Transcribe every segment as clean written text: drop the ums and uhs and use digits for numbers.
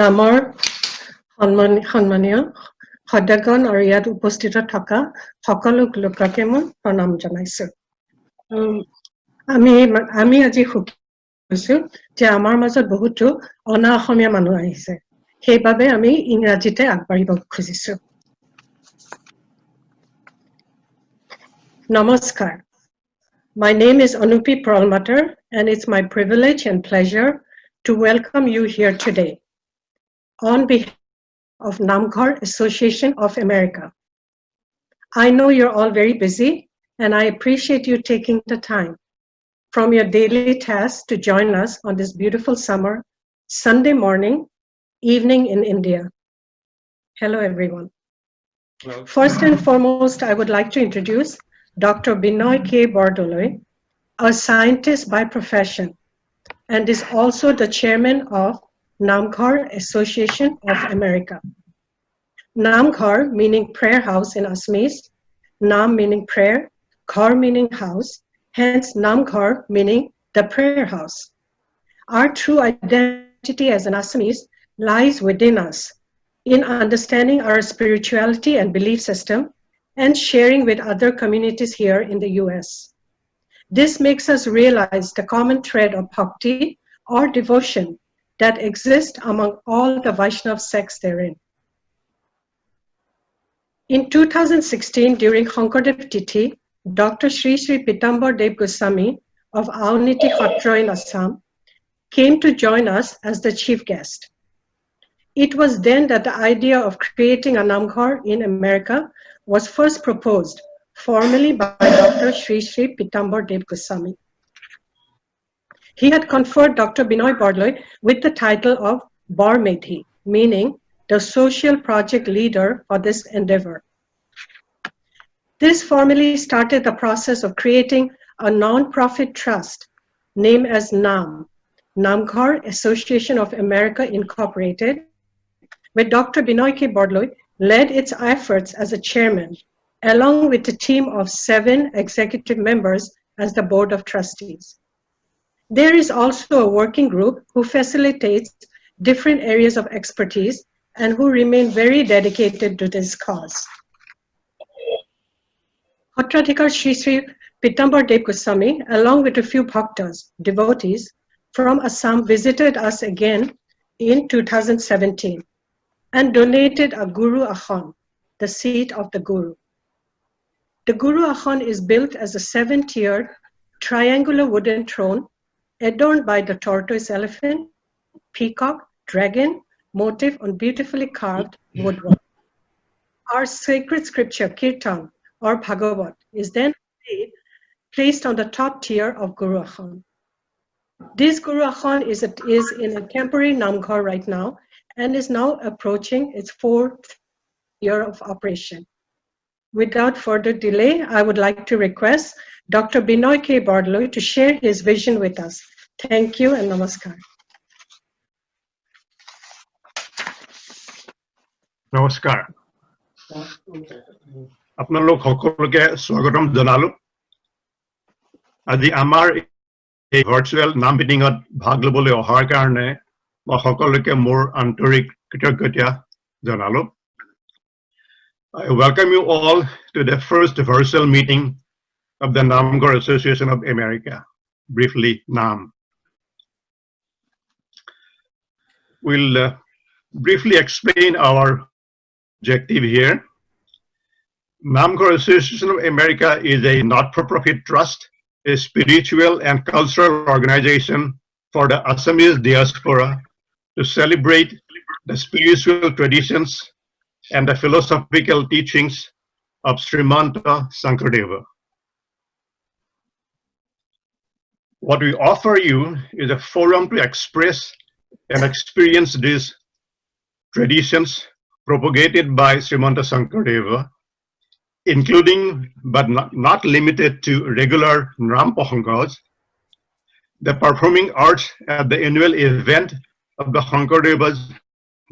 নামৰ সন্মানীয় সদগণ আৰু ইয়াত উপস্থিত থকা সকলো লোককে মই প্ৰণাম জনাইছো। আমি আজি সুখী হৈছো যে আমাৰ মাজত বহুতো অনা অসমীয়া মানুহ আহিছে, সেইবাবে আমি ইংৰাজীতে আগবাঢ়িব খুজিছো। Namaskar. My name is Anupi Perlmutter, and it's my privilege and pleasure to welcome you here today on behalf of Naamghar Association of America. I know you're all very busy, and I appreciate you taking the time from your daily tasks to join us on this beautiful summer, Sunday morning, evening in India. Hello, everyone. Hello. First and foremost, I would like to introduce Dr. Binoy K. Bordoloi, a scientist by profession, and is also the chairman of Naamghar Association of America. Naamghar meaning prayer house in Assamese, Naam meaning prayer, Ghar meaning house, hence Naamghar meaning the prayer house. Our true identity as an Assamese lies within us in understanding our spirituality and belief system and sharing with other communities here in the US. This makes us realize the common thread of bhakti or devotion that exists among all the Vaishnav sects therein. In 2016, during Sankardeva Tithi, Dr. Sri Pitambar Dev Goswami of Auniti Khatra in Assam came to join us as the chief guest. It was then that the idea of creating a Naamghar in America was first proposed formally by Dr. Sri Pitambar Dev Goswami. He had conferred Dr. Binoy Bordoloi with the title of Bar Medhi, meaning the social project leader for this endeavor. This formally started the process of creating a non-profit trust named as NAAM, Naamghar Association of America Incorporated, where Dr. Binoy K. Bordoloi led its efforts as a chairman, along with a team of 7 executive members as the board of trustees. There is also a working group who facilitates different areas of expertise and who remain very dedicated to this cause. Khatradhikar Sri Pitambar Dev Goswami, along with a few bhaktas, devotees from Assam, visited us again in 2017 and donated a Guru Akhan, the seat of the Guru. The Guru Akhan is built as a 7-tiered triangular wooden throne adorned by the tortoise elephant, peacock, dragon motif on beautifully carved woodwork. Our sacred scripture, Kirtan or Bhagavat, is then placed on the top tier of Guru Akhan. This Guru Akhan is in a temporary Naamghar right now and is now approaching its 4th year of operation. Without further delay, I would like to request Dr. Binoy K. Bordoloi to share his vision with us. Thank you and namaskar. Namaskar. আপোনালোক সকলোকে স্বাগতম জনালো। আজি আমাৰ এই virtual নাম মিটিঙত ভাগ ল'বলৈ অহাৰ কাৰণে মই সকলোকে মোৰ আন্তৰিক কৃতজ্ঞতা জনালো। I welcome you all to the first virtual meeting of the Naamghar Association of America, briefly NAAM. We'll briefly explain our objective here. Naamghar Association of America is a not-for-profit trust, a spiritual and cultural organization for the Assamese diaspora to celebrate the spiritual traditions and the philosophical teachings of Srimanta Sankardeva. What we offer you is a forum to express and experience these traditions propagated by Srimanta Sankardeva including but not limited to regular NAAM Pahangas, the performing arts at the annual event of the Sankardeva's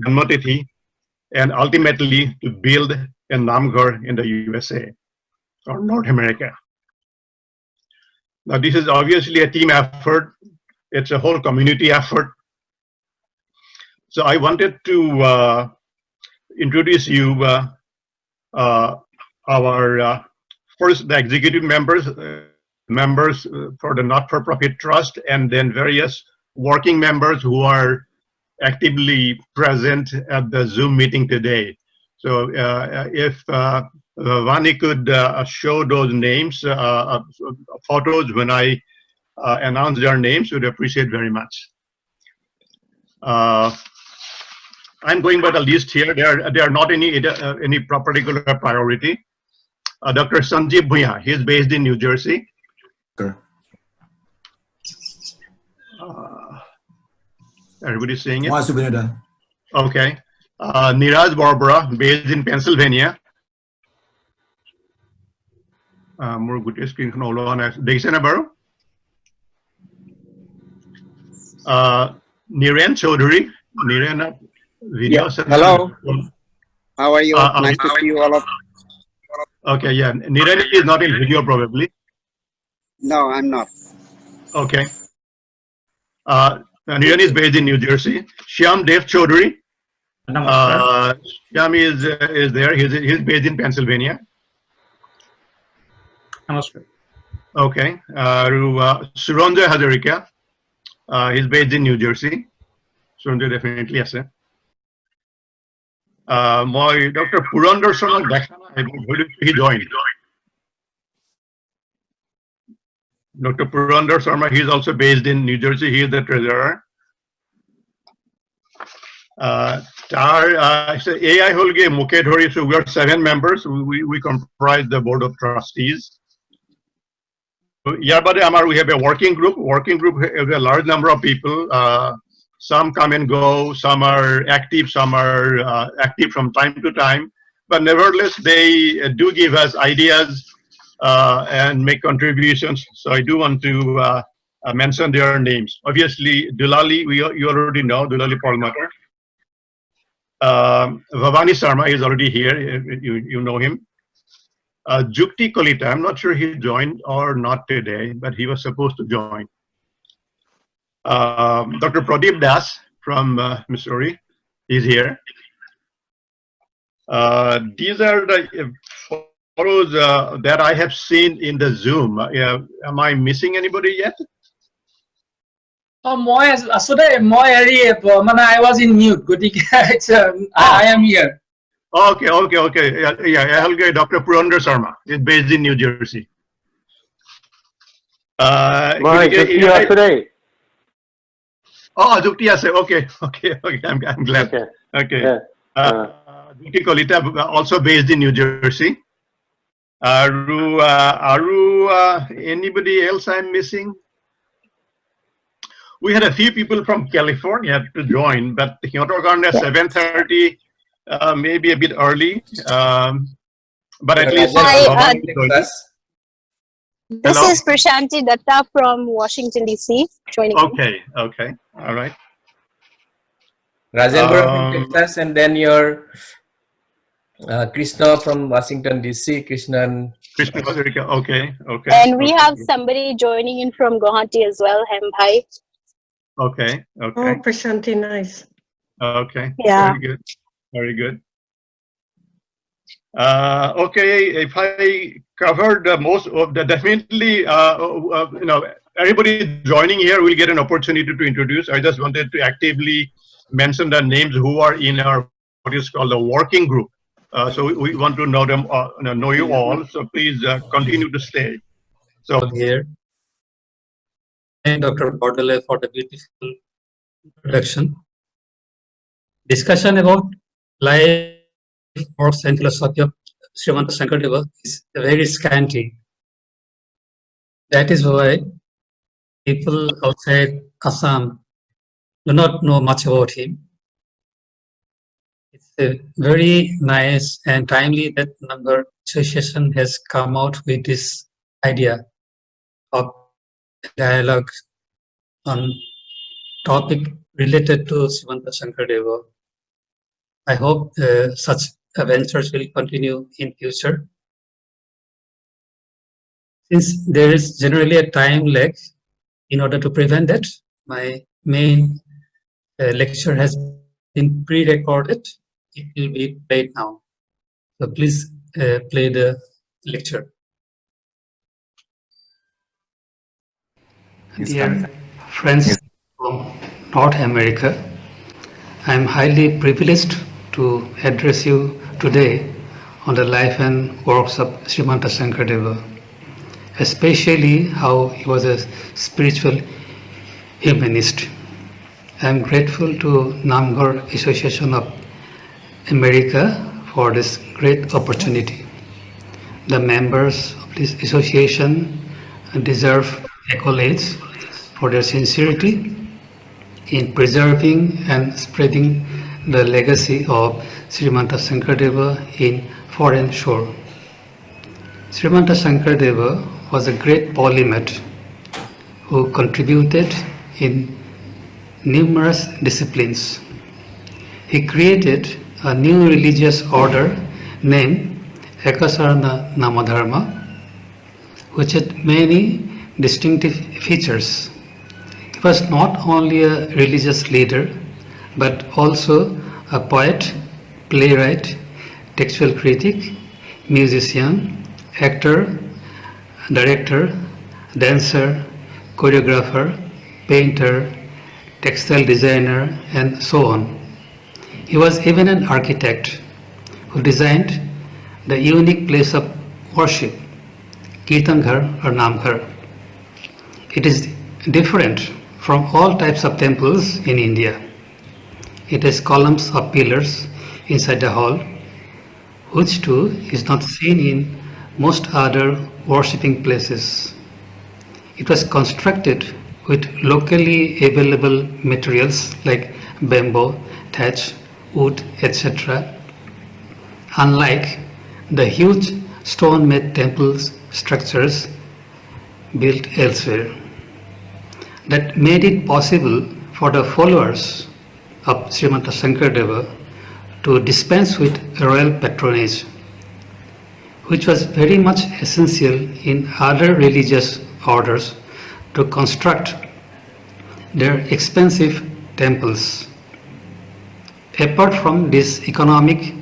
Janmatithi, and ultimately to build a Naamghar in the USA or North America. Now, this is obviously a team effort. It's a whole community effort. So I wanted to introduce you our first the executive members, for the not-for-profit trust, and then various working members who are actively present at the Zoom meeting today. So if Vani could show those names, photos when I announce their names, we'd appreciate very much. I'm going by the list here. There are not any particular priority. Dr. Sanjib, he is based in New Jersey. Sure. Everybody's saying it? Okay. Niraj Barbara, based in Pennsylvania. More good screen Niren Chaudhary. Niren, video. Yeah. Hello. How are you? Nice to see you all. Okay, yeah. Niren is not in video probably. No, I'm not. Okay. Niren is based in New Jersey. Shyam Dev Chaudhary. Shyam is there. He's based in Pennsylvania. Namaskar. Okay. Surendra Hazarika. He's based in New Jersey. Surendra definitely yes. My Dr. Purandar Sharma, he joined. Dr. Purandar Sharma, he is also based in New Jersey. He is the treasurer. AI Holge Mukedhori, so we are 7 members. We comprise the board of trustees. Yarbade Amar, we have a working group. Working group has a large number of people. Some come and go, some are active active from time to time. But nevertheless, they do give us ideas and make contributions. So I do want to mention their names. Obviously, Dulali, you already know, Dulali Perlmutter. Vavani Sarma is already here, you know him. Jukti Kolita, I'm not sure he joined or not today, but he was supposed to join. Dr. Pradeep Das from Missouri is here. These are the photos that I have seen in the Zoom. Am I missing anybody yet? I was in mute. I am here. Okay. Yeah. Dr. Purandar Sharma is based in New Jersey. Today. Oh, Jukti Ase. Okay. I'm glad. Okay. Yeah. Jukti Kolita, also based in New Jersey. Anybody else I'm missing? We had a few people from California to join, but Hyotogarn at 7:30, maybe a bit early. But at least. Hi, this is Prashanti Datta from Washington, D.C. joining. Okay. All right. Rajendra from Texas, and then your Krishna from Washington, D.C. Krishna. Okay. And we have somebody joining in from Guwahati as well, Hembhai. Okay. Oh, Prashanti, nice. Okay. Yeah. Very good. Okay, if I covered most of the, definitely, everybody joining here will get an opportunity to introduce. I just wanted to actively mention the names who are in our what is called the working group. So we want to know them, know you all. So please continue to stay. So Here. And Dr. Bordele for the beautiful introduction. Discussion about life, works, and philosophy of Srimanta Sankardeva is very scanty. That is why people outside Assam do not know much about him. It's very nice and timely that Naamghar Association has come out with this idea of dialogue on topic related to Srimanta Sankardeva. I hope such adventures will continue in future. Since there is generally a time lag, in order to prevent that, my main lecture has been pre-recorded. It will be played now. So please play the lecture. Dear friends from North America, I am highly privileged to address you today on the life and works of Srimanta Sankardeva, especially how he was a spiritual humanist. I am grateful to Naamghar Association of America for this great opportunity. The members of this association deserve accolades for their sincerity in preserving and spreading the legacy of Srimanta Sankardeva in foreign shore. Srimanta Sankardeva was a great polymath who contributed in numerous disciplines. He created a new religious order named Ekasarana Namadharma, which had many distinctive features. He was not only a religious leader, but also a poet, playwright, textual critic, musician, actor, director, dancer, choreographer, painter, textile designer, and so on. He was even an architect who designed the unique place of worship, Kirtanghar or Naamghar. It is different from all types of temples in India. It has columns or pillars inside the hall, which too is not seen in most other worshipping places. It was constructed with locally available materials like bamboo, thatch, wood, etc. Unlike the huge stone-made temple structures built elsewhere, that made it possible for the followers of Srimanta Sankardeva to dispense with royal patronage, which was very much essential in other religious orders to construct their expensive temples. Apart from these economic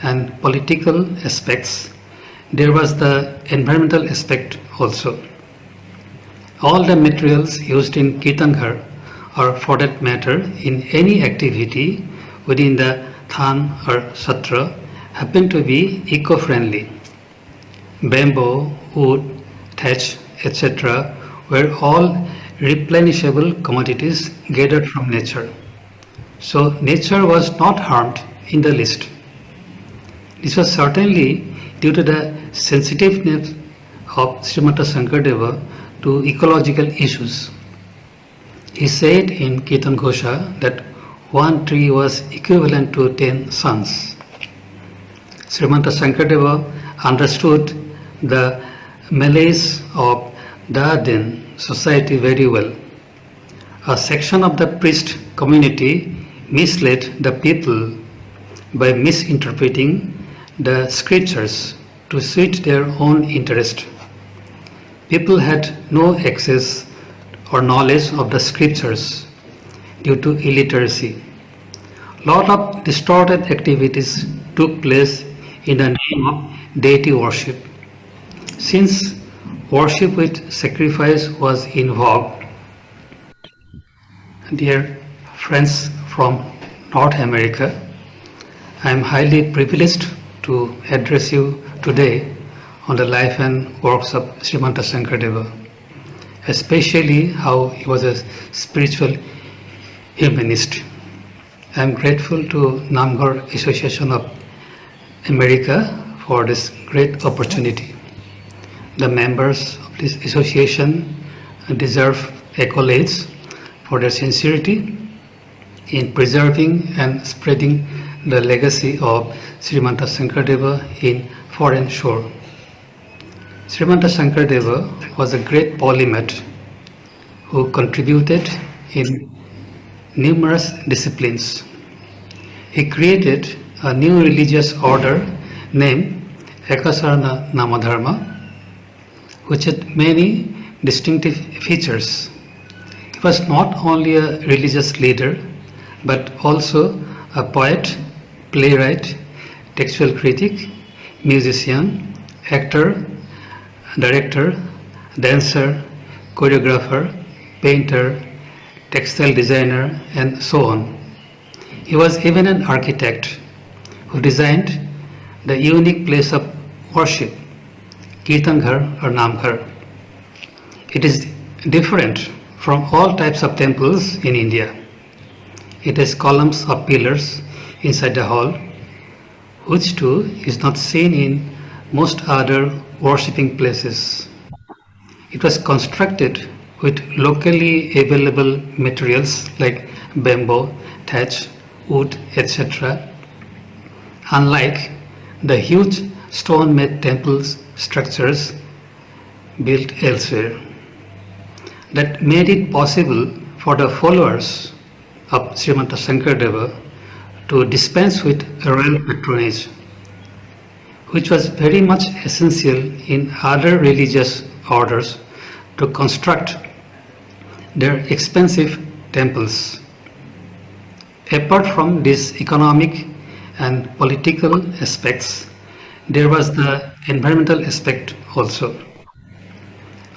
and political aspects, there was the environmental aspect also. All the materials used in Kirtanghar, or for that matter in any activity within the Than or Satra, happen to be eco-friendly. Bamboo, wood, thatch, etc. were all replenishable commodities gathered from nature. So nature was not harmed in the least. This was certainly due to the sensitiveness of Srimanta Sankardeva to ecological issues. He said in Kirtan Ghosha that one tree was equivalent to 10 suns. Srimanta Sankardeva understood the malaise of Daden society very well. A section of the priest community misled the people by misinterpreting the scriptures to suit their own interest. People had no access or knowledge of the scriptures due to illiteracy. Lot of distorted activities took place in the name of deity worship. Since worship with sacrifice was in vogue, dear friends from North America, I am highly privileged to address you today on the life and works of Srimanta Sankardeva, especially how he was a spiritual humanist. I am grateful to Naamghar Association of America for this great opportunity. The members of this association deserve accolades for their sincerity in preserving and spreading the legacy of Srimanta Sankardeva in foreign shore. Srimanta Sankardeva was a great polymath who contributed in numerous disciplines. He created a new religious order named Ekasarana Namadharma, which had many distinctive features. He was not only a religious leader, but also a poet, playwright, textual critic, musician, actor, director, dancer, choreographer, painter, textile designer, and so on. He was even an architect who designed the unique place of worship, Kirtanghar or Naamghar. It is different from all types of temples in India. It has columns or pillars inside the hall, which too is not seen in most other worshipping places. It was constructed with locally available materials like bamboo, thatch, wood, etc. Unlike the huge stone-made temple structures built elsewhere, that made it possible for the followers of Srimanta Sankardeva to dispense with royal patronage, which was very much essential in other religious orders to construct their expensive temples. Apart from these economic and political aspects, there was the environmental aspect also.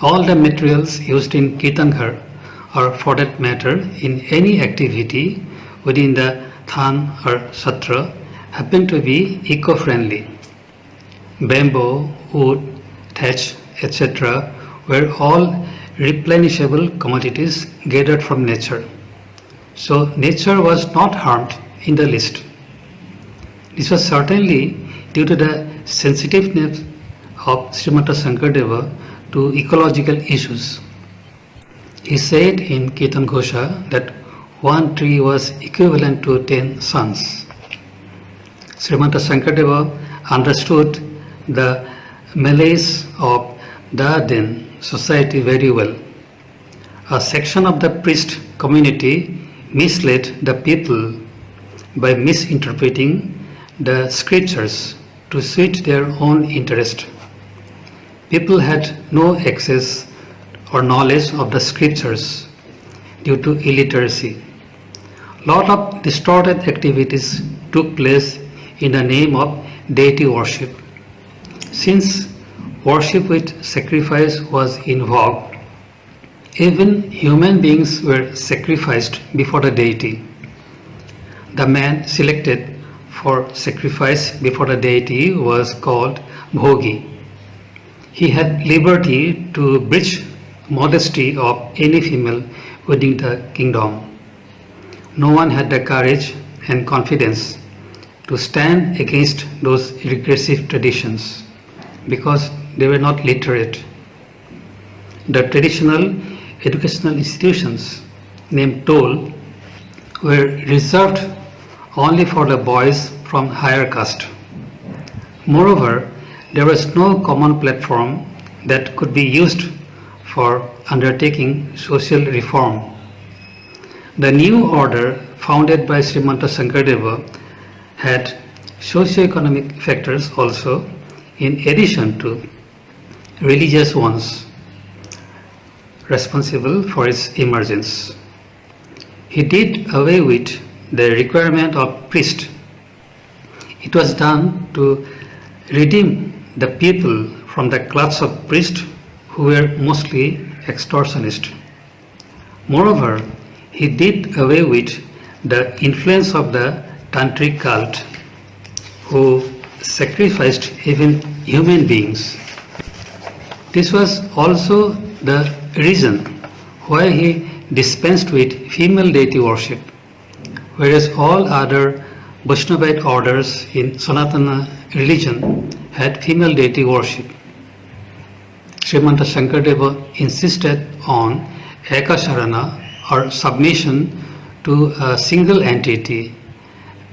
All the materials used in Kirtanghar, or for that matter in any activity within the Than or Satra, happen to be eco-friendly. Bamboo, wood, thatch, etc. were all replenishable commodities gathered from nature. So nature was not harmed in the least. This was certainly due to the sensitiveness of Srimanta Sankardeva to ecological issues. He said in Kirtan Ghosha that one tree was equivalent to 10 suns. Srimanta Sankardeva understood the malaise of Daden society very well. A section of the priest community misled the people by misinterpreting the scriptures to suit their own interest. People had no access or knowledge of the scriptures due to illiteracy. Lot of distorted activities took place in the name of deity worship. Since worship with sacrifice was in vogue, even human beings were sacrificed before the deity. The man selected for sacrifice before the deity was called Bhogi. He had liberty to breach modesty of any female within the kingdom. No one had the courage and confidence to stand against those regressive traditions because they were not literate. The traditional educational institutions named Toll were reserved only for the boys from higher caste. Moreover, there was no common platform that could be used for undertaking social reform. The new order founded by Srimanta Sankardeva had socio-economic factors also in addition to religious ones responsible for its emergence. He did away with the requirement of priest. It was done to redeem the people from the class of priests who were mostly extortionists. Moreover, he did away with the influence of the tantric cult who sacrificed even human beings. This was also the reason why he dispensed with female deity worship, whereas all other Vaishnavite orders in Sanatana religion had female deity worship. Srimanta Sankardeva insisted on Ekasharana or submission to a single entity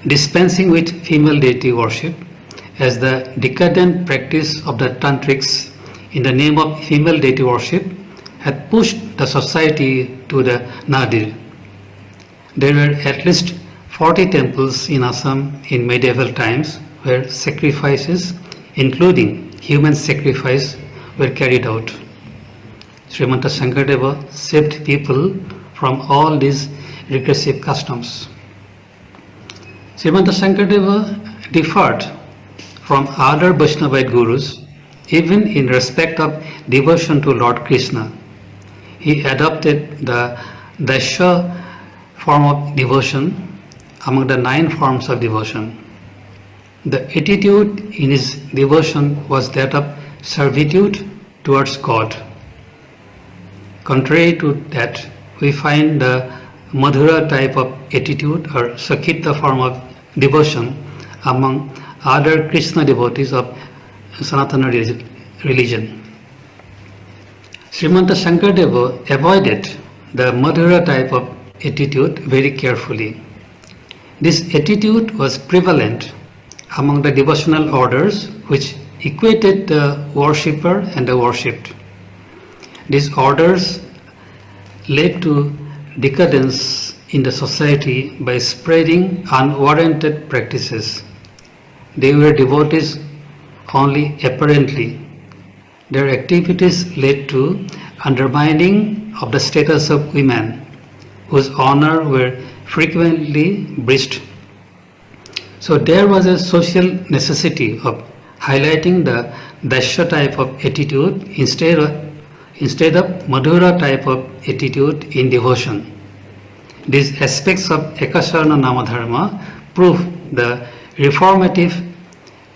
dispensing with female deity worship as the decadent practice of the tantrics in the name of female deity worship had pushed the society to the nadir. There were at least 40 temples in Assam in medieval times where sacrifices, including human sacrifice, were carried out. Srimanta Sankardeva saved people from all these regressive customs. Srimanta Sankardeva differed from other Vaishnavite gurus even in respect of devotion to Lord Krishna. He adopted the Daisya form of devotion among the 9 forms of devotion. The attitude in his devotion was that of servitude towards God. Contrary to that, we find the Madhura type of attitude or Sakhita form of devotion among other Krishna devotees of Sanatana religion. Srimanta Sankardeva avoided the Madhura type of attitude very carefully. This attitude was prevalent among the devotional orders which equated the worshipper and the worshipped. These orders led to decadence in the society by spreading unwarranted practices. They were devotees only apparently. Their activities led to undermining of the status of women, whose honor were frequently breached. So there was a social necessity of highlighting the Daisya type of attitude instead of Madhura type of attitude in devotion. These aspects of Ekasarana Namadharma prove the reformative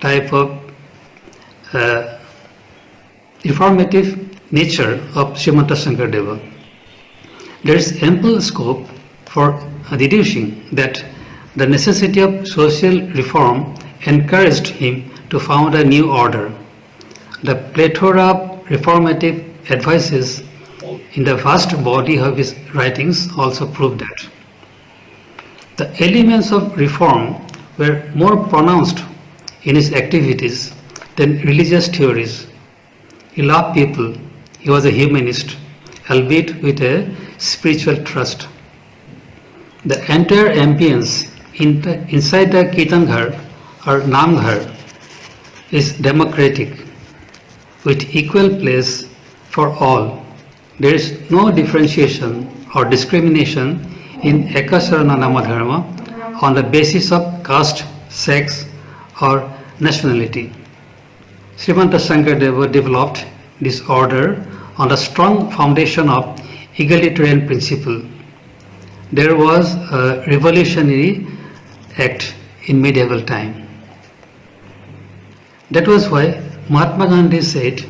type of reformative nature of Srimanta Sankardeva. There is ample scope for deducing that the necessity of social reform encouraged him to found a new order. The plethora of reformative advices in the vast body of his writings also prove that. The elements of reform were more pronounced in his activities than religious theories. He loved people. He was a humanist, albeit with a spiritual trust. The entire ambience inside the Kirtanghar or Naamghar is democratic, with equal place for all. There is no differentiation or discrimination in Ekasarana Namadharma on the basis of caste, sex, or nationality. Srimanta Sankardeva developed this order on a strong foundation of egalitarian principle. There was a revolutionary act in medieval time. That was why Mahatma Gandhi said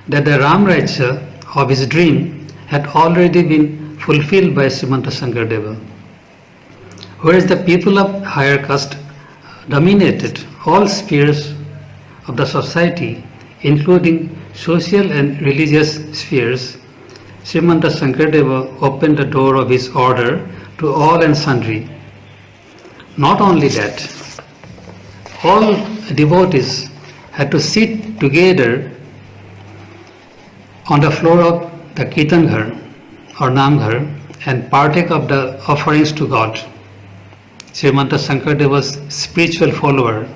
that the Ram Rajya of his dream had already been fulfilled by Srimanta Sankardeva. Whereas the people of higher caste dominated all spheres of the society, including social and religious spheres, Srimanta Sankardeva opened the door of his order to all and sundry. Not only that, all devotees had to sit together on the floor of the Kirtanghar or Naamghar and partake of the offerings to God. Srimanta Sankardeva's spiritual follower,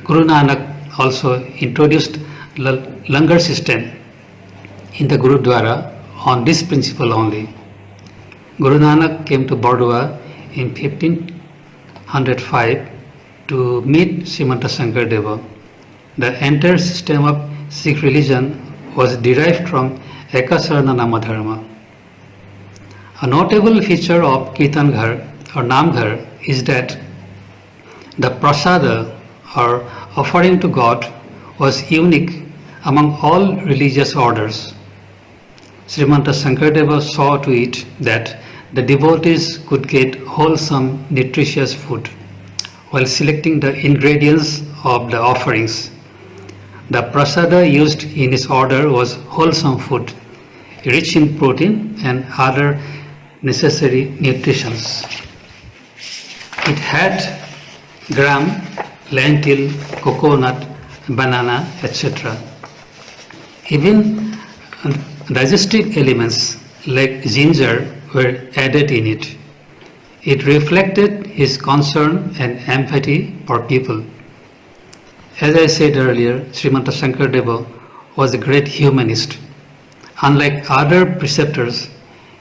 Guru Nanak, also introduced langar system in the Gurudwara on this principle only. Guru Nanak came to Bardua in 1505 to meet Srimanta Sankardeva. The entire system of Sikh religion was derived from Ekasarana Namadharma. A notable feature of Kirtanghar or Naamghar is that the prasada or offering to God was unique among all religious orders. Srimanta Sankardeva saw to it that the devotees could get wholesome, nutritious food while selecting the ingredients of the offerings. The prasada used in his order was wholesome food, rich in protein and other necessary nutritions. It had gram, lentil, coconut, banana, etc. Even digestive elements like ginger were added in it. It reflected his concern and empathy for people. As I said earlier, Srimanta Sankardeva was a great humanist. Unlike other preceptors,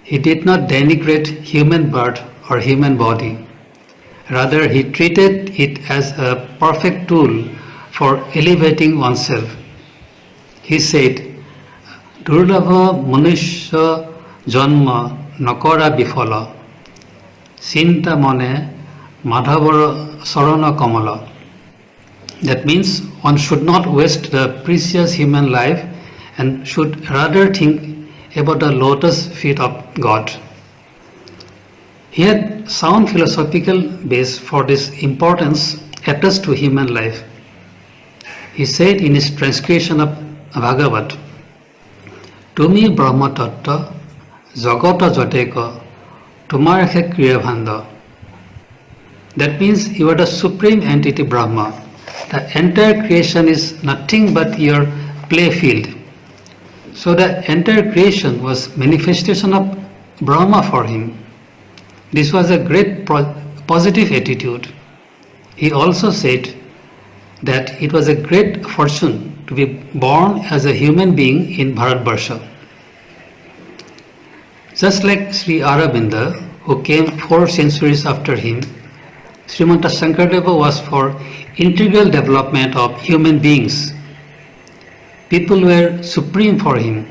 he did not denigrate human birth or human body. Rather, he treated it as a perfect tool for elevating oneself. He said, Durlabha Manushya Janma Nakara Bifala Sinta Mone Madhavara Sarana Kamala. That means one should not waste the precious human life and should rather think about the lotus feet of God. He had sound philosophical base for this importance attached to human life. He said in his transcription of Bhagavad, Tumi Brahma Tattva Jagata Jateka Tumarakhe Kriya Bhanda. That means you are the supreme entity Brahma. The entire creation is nothing but your playfield. So the entire creation was manifestation of Brahma for him. This was a great positive attitude. He also said that it was a great fortune to be born as a human being in Bharatvarsha. Just like Sri Aurobindo, who came 4 centuries after him, Srimanta Sankardeva was for integral development of human beings. People were supreme for him.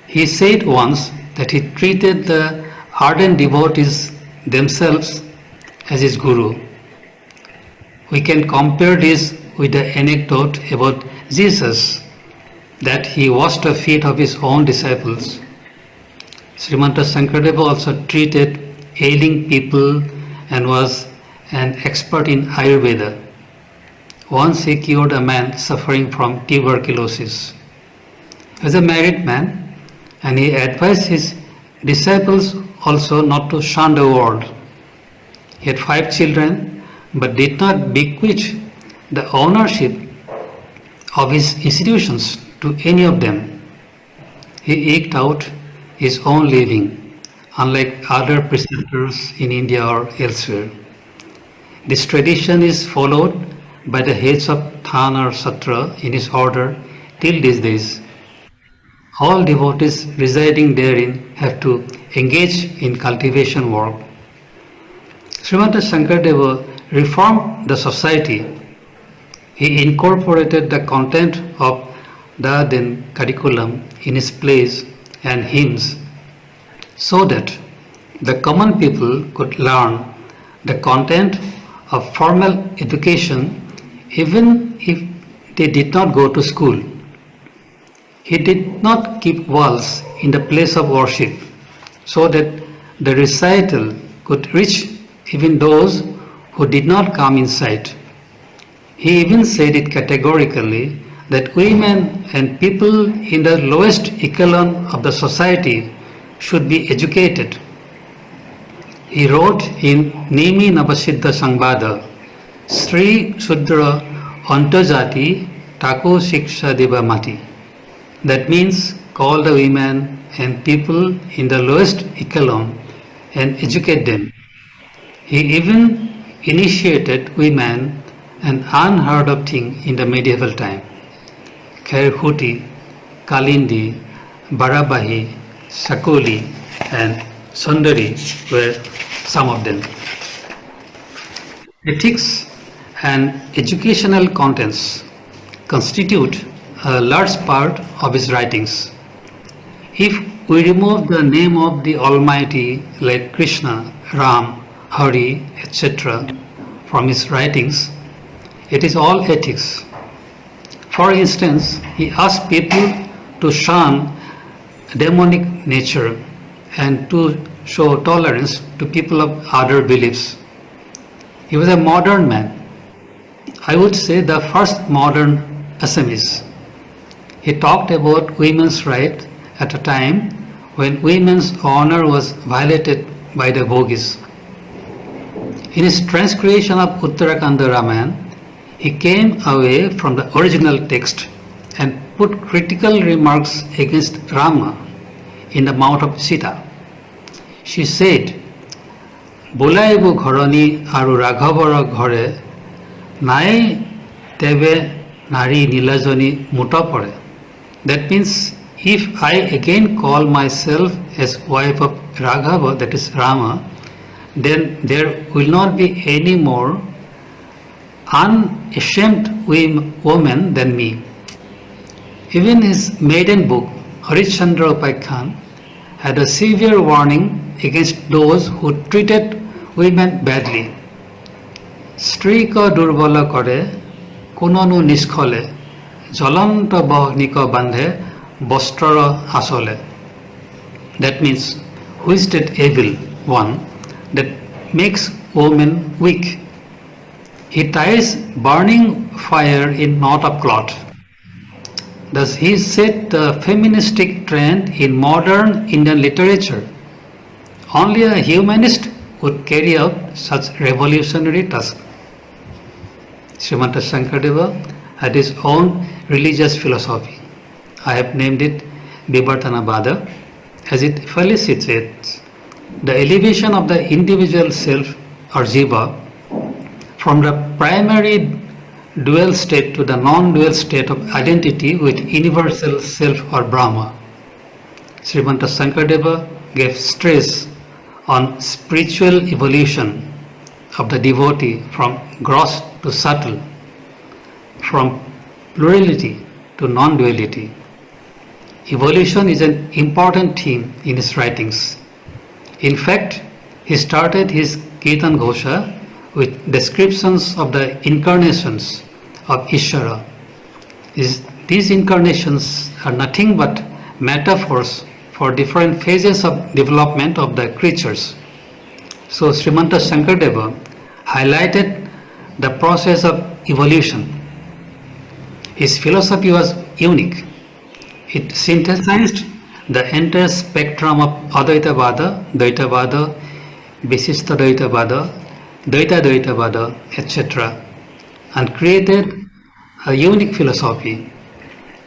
He said once that he treated the ardent devotees themselves as his guru. We can compare this with the anecdote about Jesus, that he washed the feet of his own disciples. Srimanta Sankardeva also treated ailing people and was an expert in Ayurveda. Once he cured a man suffering from tuberculosis. He was a married man, and he advised his disciples also not to shun the world. He had 5 children, but did not bequeath the ownership of his institutions to any of them. He eked out his own living, unlike other preceptors in India or elsewhere. This tradition is followed by the heads of Than or Satra in his order till these days. All devotees residing therein have to engage in cultivation work. Srimanta Sankardeva reformed the society. He incorporated the content of the then curriculum in his plays and hymns so that the common people could learn the content of formal education even if they did not go to school. He did not keep walls in the place of worship so that the recital could reach even those who did not come inside. He even said it categorically that women and people in the lowest echelon of the society should be educated. He wrote in Nimi Navasiddha Sangbada, Sri Shudra Antajati Taku Shiksha Deva Mati. That means call the women and people in the lowest echelon and educate them. He even initiated women, an unheard of thing in the medieval time. Khairhuti, Kalindi, Barabahi, Sakoli and Sundari were some of them. Ethics and educational contents constitute a large part of his writings. If we remove the name of the Almighty like Krishna, Ram, Hari, etc. from his writings, it is all ethics. For instance, he asked people to shun demonic nature and to show tolerance to people of other beliefs. He was a modern man. I would say the first modern Assamese. He talked about women's rights at a time when women's honor was violated by the Bogis. In his transcreation of Uttarakanda Ramayana, he came away from the original text and put critical remarks against Rama in the mouth of Sita. She said, "Bolaibu ghorani aru Raghavara ghore nai tebe nari nilajoni muta pore." That means, if I again call myself as wife of Raghava, that is Rama, then there will not be any more unashamed woman than me. Even his maiden book, Harishchandra Upaikhan, had a severe warning against those who treated women badly. Strika durbala kore, kunonu niskole, jalanta bahnika bandhe, bostrara asole. That means, who is that evil one that makes women weak? He ties burning fire in knot of cloth. Thus he set the feministic trend in modern Indian literature. Only a humanist would carry out such revolutionary task. Srimanta Sankardeva had his own religious philosophy. I have named it Vivartanavada, as it felicitates the elevation of the individual self or jiva from the primary dual state to the non-dual state of identity with universal self or Brahma. Srimanta Sankardeva gave stress on spiritual evolution of the devotee from gross to subtle, from plurality to non-duality. Evolution is an important theme in his writings. In fact, he started his Kirtan Ghosha with descriptions of the incarnations of Ishvara. These incarnations are nothing but metaphors for different phases of development of the creatures. So Srimanta Sankardeva highlighted the process of evolution. His philosophy was unique. It synthesized the entire spectrum of Advaitavada, Dvaitavada, Visishtadvaitavada, Dvaita-Dvaitavada, etc., and created a unique philosophy.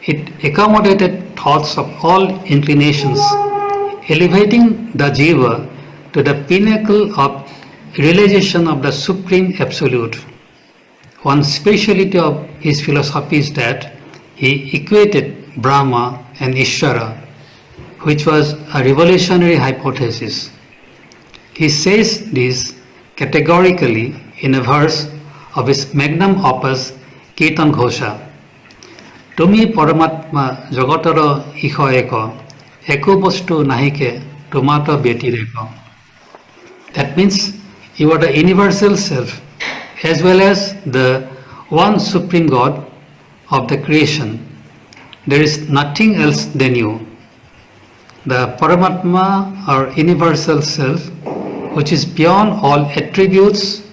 It accommodated thoughts of all inclinations, elevating the jiva to the pinnacle of realization of the Supreme Absolute. One speciality of his philosophy is that he equated Brahma and Ishvara, which was a revolutionary hypothesis. He says this categorically in a verse of his magnum opus Kirtan Ghosha. Tumi Paramatma Jagatara Ikho Eko, Eko Bostu Nahike Tomato Betireko. That means you are the universal self as well as the one supreme God of the creation. There is nothing else than you. The Paramatma or universal self, which is beyond all attributes,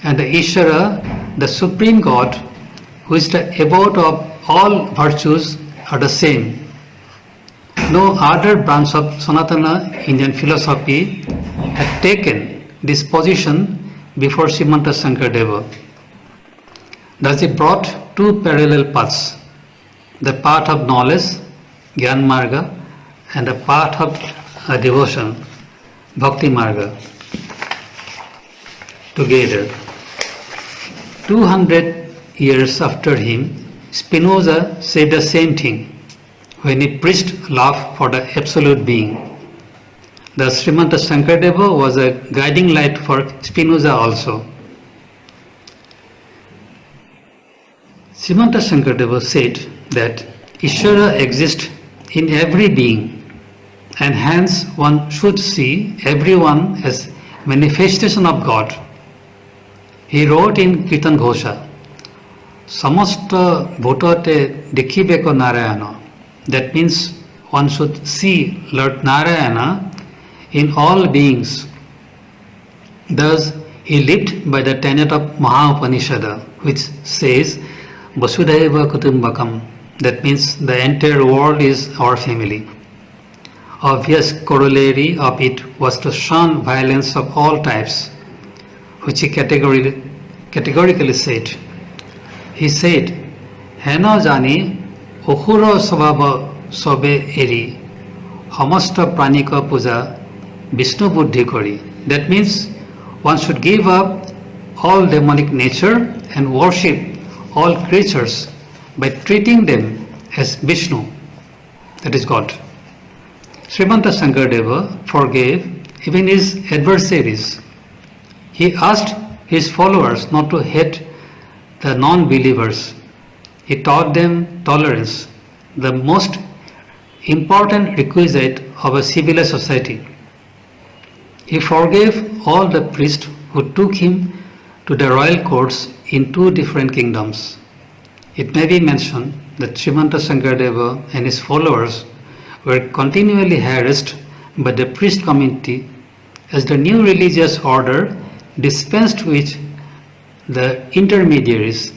and the Ishvara, the supreme God, who is the abode of all virtues, are the same. No other branch of Sanatana Indian philosophy had taken this position before Srimanta Sankardeva. Thus he brought two parallel paths, the path of knowledge, Gyan Marga, and the path of devotion, Bhakti Marga, together. 200 years after him, Spinoza said the same thing when he preached love for the absolute being. The Srimanta Sankardeva was a guiding light for Spinoza also. Srimanta Sankardeva said that Ishvara exists in every being, and hence one should see everyone as manifestation of God. He wrote in Kirtan Ghosha, Samasta bhutate dikhibeko Narayana. That means one should see Lord Narayana in all beings. Thus, he lived by the tenet of Maha-Upanishada, which says, Vasudhaiva Kutumbakam. That means the entire world is our family. Obvious corollary of it was to shun violence of all types, which he categorically said. He said, Heno jani okhuro sababa sobe eri hamasta pranika puja Vishnu buddhi kori. That means one should give up all demonic nature and worship all creatures by treating them as Vishnu, that is God. Srimanta Sankardeva forgave even his adversaries. He asked his followers not to hate the non-believers. He taught them tolerance, the most important requisite of a civilized society. He forgave all the priests who took him to the royal courts in 2 different kingdoms. It may be mentioned that Srimanta Sankardeva and his followers were continually harassed by the priest community as the new religious order dispensed with the intermediaries,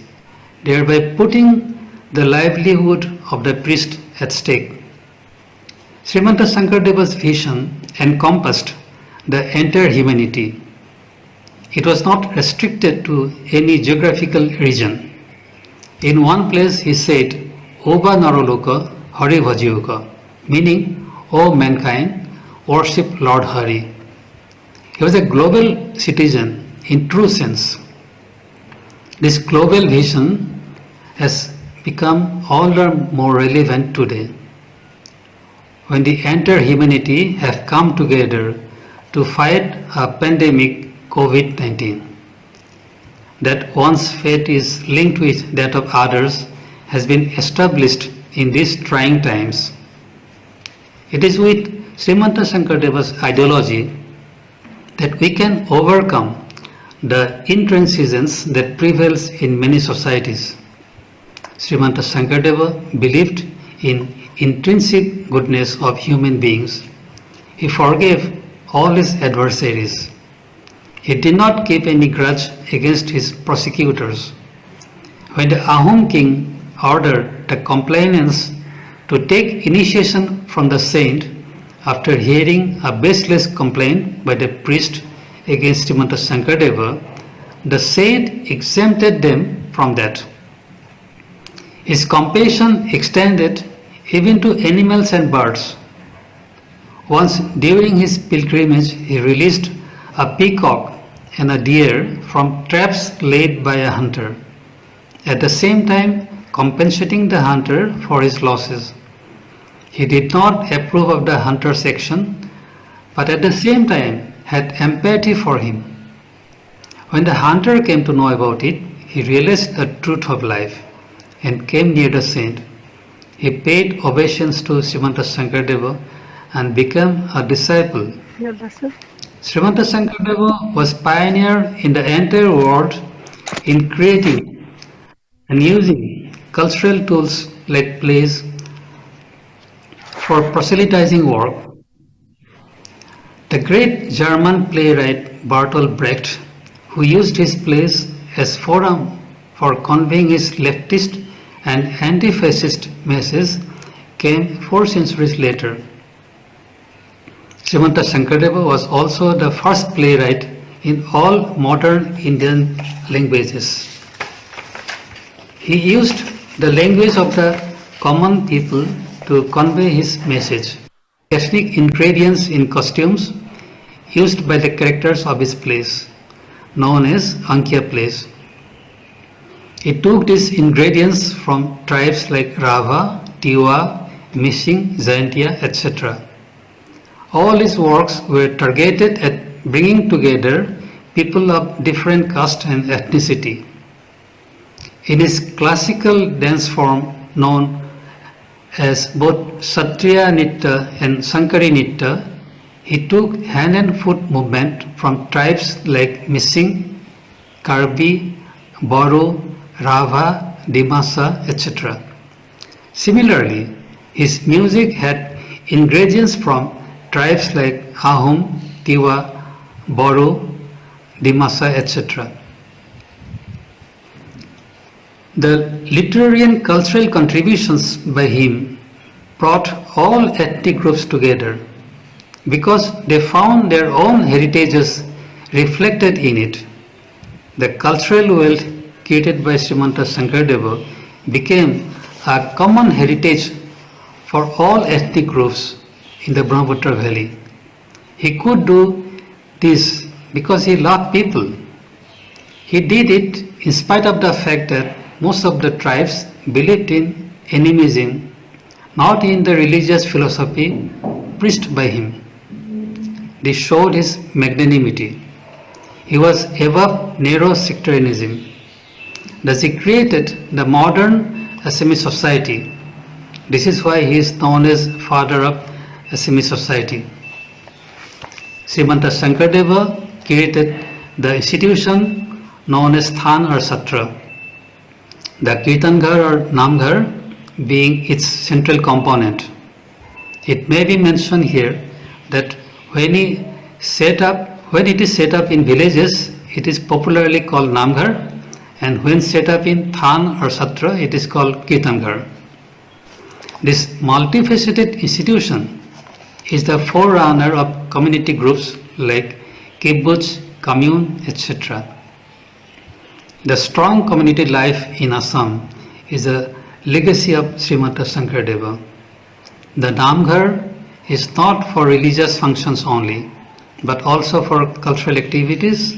thereby putting the livelihood of the priest at stake. Srimanta Sankardeva's vision encompassed the entire humanity. It was not restricted to any geographical region. In one place he said, Oba Naroloka Hari Bhajiyoka, meaning, O mankind, worship Lord Hari. He was a global citizen in true sense. This global vision has become all the more relevant today, when the entire humanity have come together to fight a pandemic COVID-19. That one's fate is linked with that of others has been established in these trying times. It is with Srimanta Sankardeva's ideology that we can overcome the intransigence that prevails in many societies. Srimanta Sankardeva believed in intrinsic goodness of human beings. He forgave all his adversaries. He did not keep any grudge against his persecutors. When the Ahom king ordered the complainants to take initiation from the saint after hearing a baseless complaint by the priest against Srimanta Sankardeva, the saint exempted them from that. His compassion extended even to animals and birds. Once during his pilgrimage, he released a peacock and a deer from traps laid by a hunter, at the same time compensating the hunter for his losses. He did not approve of the hunter's action, but at the same time had empathy for him. When the hunter came to know about it, he realized the truth of life and came near the saint. He paid obeisance to Srimanta Sankardeva and became a disciple. Srimanta Sankardeva was pioneer in the entire world in creating and using cultural tools like plays for proselytizing work. The great German playwright Bertolt Brecht, who used his plays as forum for conveying his leftist and anti-fascist message, came 4 centuries later. Srimanta Sankardeva was also the first playwright in all modern Indian languages. He used the language of the common people to convey his message. Ethnic ingredients in costumes used by the characters of his plays, known as Ankiya plays. He took these ingredients from tribes like Rava, Tiwa, Mishing, Jaintia, etc. All his works were targeted at bringing together people of different caste and ethnicity. In his classical dance form known as both Satriya Nritta and Sankari Nritta, he took hand and foot movement from tribes like Mishing, Karbi, Boro, Rava, Dimasa, etc. Similarly, his music had ingredients from tribes like Ahom, Tiwa, Boro, Dimasa, etc. The literary and cultural contributions by him brought all ethnic groups together because they found their own heritages reflected in it. The cultural wealth created by Srimanta Sankardeva became a common heritage for all ethnic groups in the Brahmaputra Valley. He could do this because he loved people. He did it in spite of the fact that most of the tribes believed in animism, not in the religious philosophy preached by him. This showed his magnanimity. He was above narrow sectarianism. Thus he created the modern Assamese society. This is why he is known as father of Assamese society. Srimanta Sankardeva created the institution known as Than or Satra, the Kirtanghar or Naamghar being its central component. It may be mentioned here that when it is set up in villages, it is popularly called Naamghar, and when set up in Than or Satra, it is called Kirtanghar. This multifaceted institution is the forerunner of community groups like kibbutz, commune, etc. The strong community life in Assam is a legacy of Srimanta Sankardeva. The Naamghar is not for religious functions only, but also for cultural activities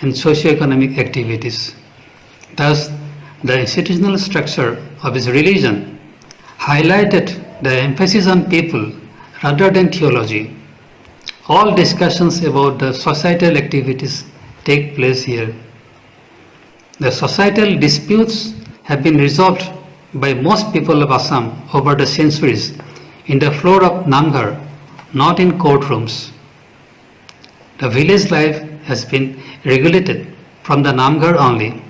and socio-economic activities. Thus, the institutional structure of his religion highlighted the emphasis on people rather than theology. All discussions about the societal activities take place here. The societal disputes have been resolved by most people of Assam over the centuries in the floor of Naamghar, not in courtrooms. The village life has been regulated from the Naamghar only.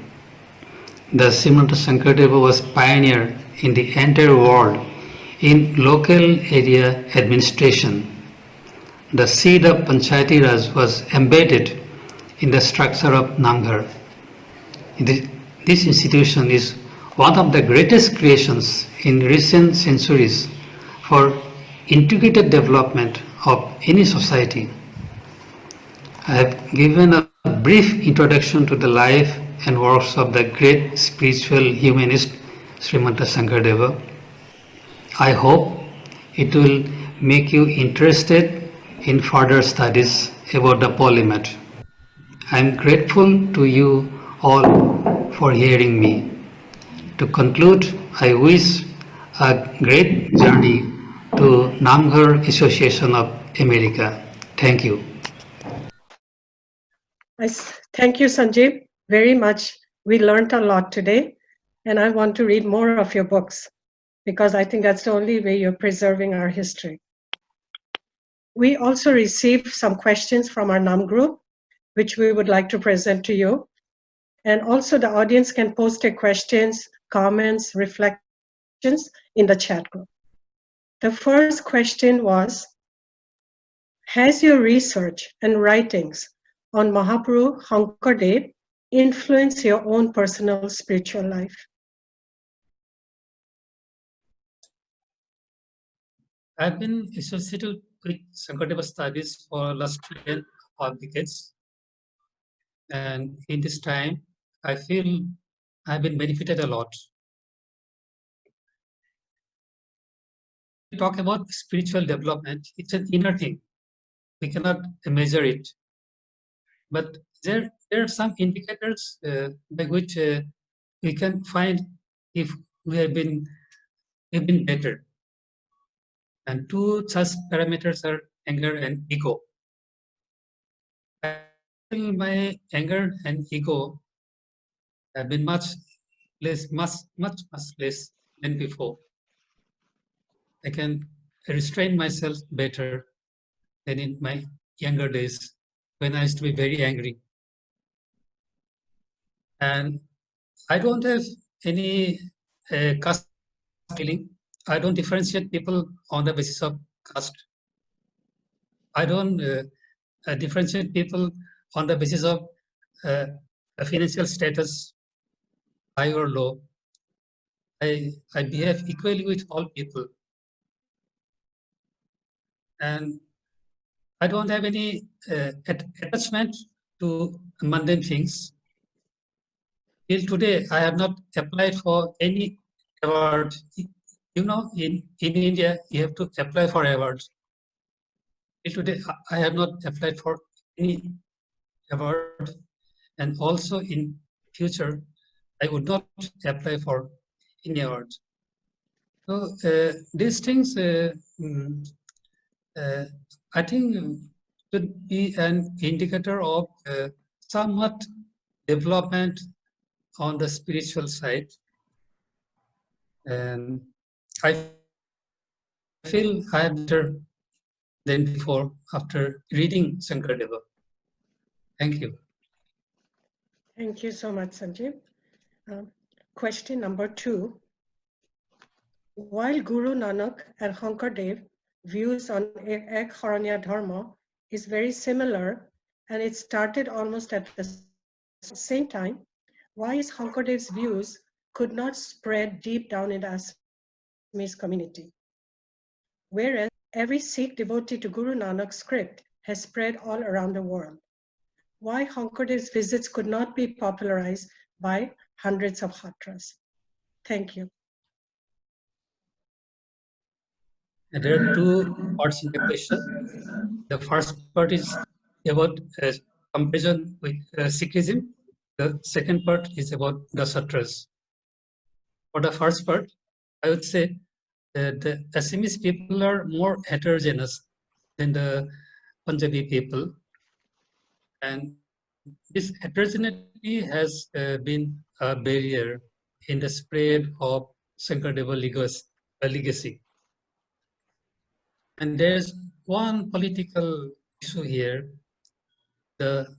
The Srimanta Sankardeva was pioneer in the entire world in local area administration. The seed of Panchayati Raj was embedded in the structure of Naamghar. This institution is one of the greatest creations in recent centuries for integrated development of any society. I have given a brief introduction to the life and works of the great spiritual humanist Srimanta Sankardeva. I hope it will make you interested in further studies about the polymath. I am grateful to you all for hearing me. To conclude, I wish a great journey to Naamghar Association of America. Thank you. Thank you, Sanjib, very much. We learned a lot today, and I want to read more of your books because I think that's the only way you're preserving our history. We also received some questions from our NAAM group, which we would like to present to you. And also the audience can post their questions, comments, reflections in the chat group. The first question was, has your research and writings on Mahaprabhu Sankardeva influenced your own personal spiritual life? I've been associated with Sankardeva studies for last 2.5 decades. And in this time, I feel I've been benefited a lot. We talk about spiritual development, it's an inner thing. We cannot measure it. But there are some indicators by which we can find if we have been better. And two such parameters are anger and ego. My anger and ego have been much less than before. I can restrain myself better than in my younger days when I used to be very angry. And I don't have any caste feeling. I don't differentiate people on the basis of caste. I don't differentiate people on the basis of financial status, high or low. I behave equally with all people. And I don't have any attachment to mundane things. till today, I have not applied for any award. You know, in India, you have to apply for awards. Till today, I have not applied for any award, and also in future, I would not apply for any awards. So these things, I think, should be an indicator of somewhat development on the spiritual side. And I feel I am better than before after reading Sankardeva. Thank you. Thank you so much, Sanjib. Question number 2. While Guru Nanak and Sankardev views on Ek Haranya Dharma is very similar, and it started almost at the same time, why is Sankardev's views could not spread deep down in the Assamese community? Whereas every Sikh devotee to Guru Nanak's script has spread all around the world. Why Sankardev's visits could not be popularized by hundreds of Hatras? Thank you. There are two parts in the question. The first part is about comparison with Sikhism. The second part is about the Satras. For the first part, I would say the Assamese people are more heterogeneous than the Punjabi people. And this heterogeneity has been a barrier in the spread of Sankardeva legacy. And there's one political issue here. The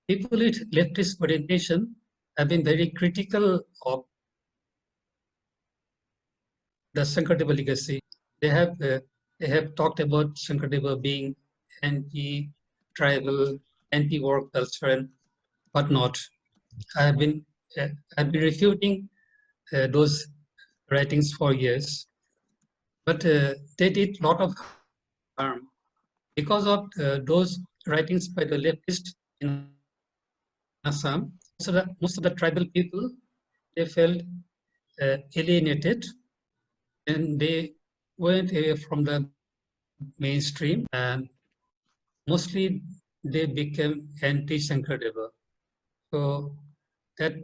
people with leftist orientation have been very critical of the Sankardeva legacy. They have talked about Sankardeva being anti-tribal, anti-war culture, and whatnot. I've been refuting those writings for years, but they did a lot of harm because of those writings by the leftists in Assam. Most of the tribal people, they felt alienated, and they went away from the mainstream, and mostly they became anti-Sankardeva. So that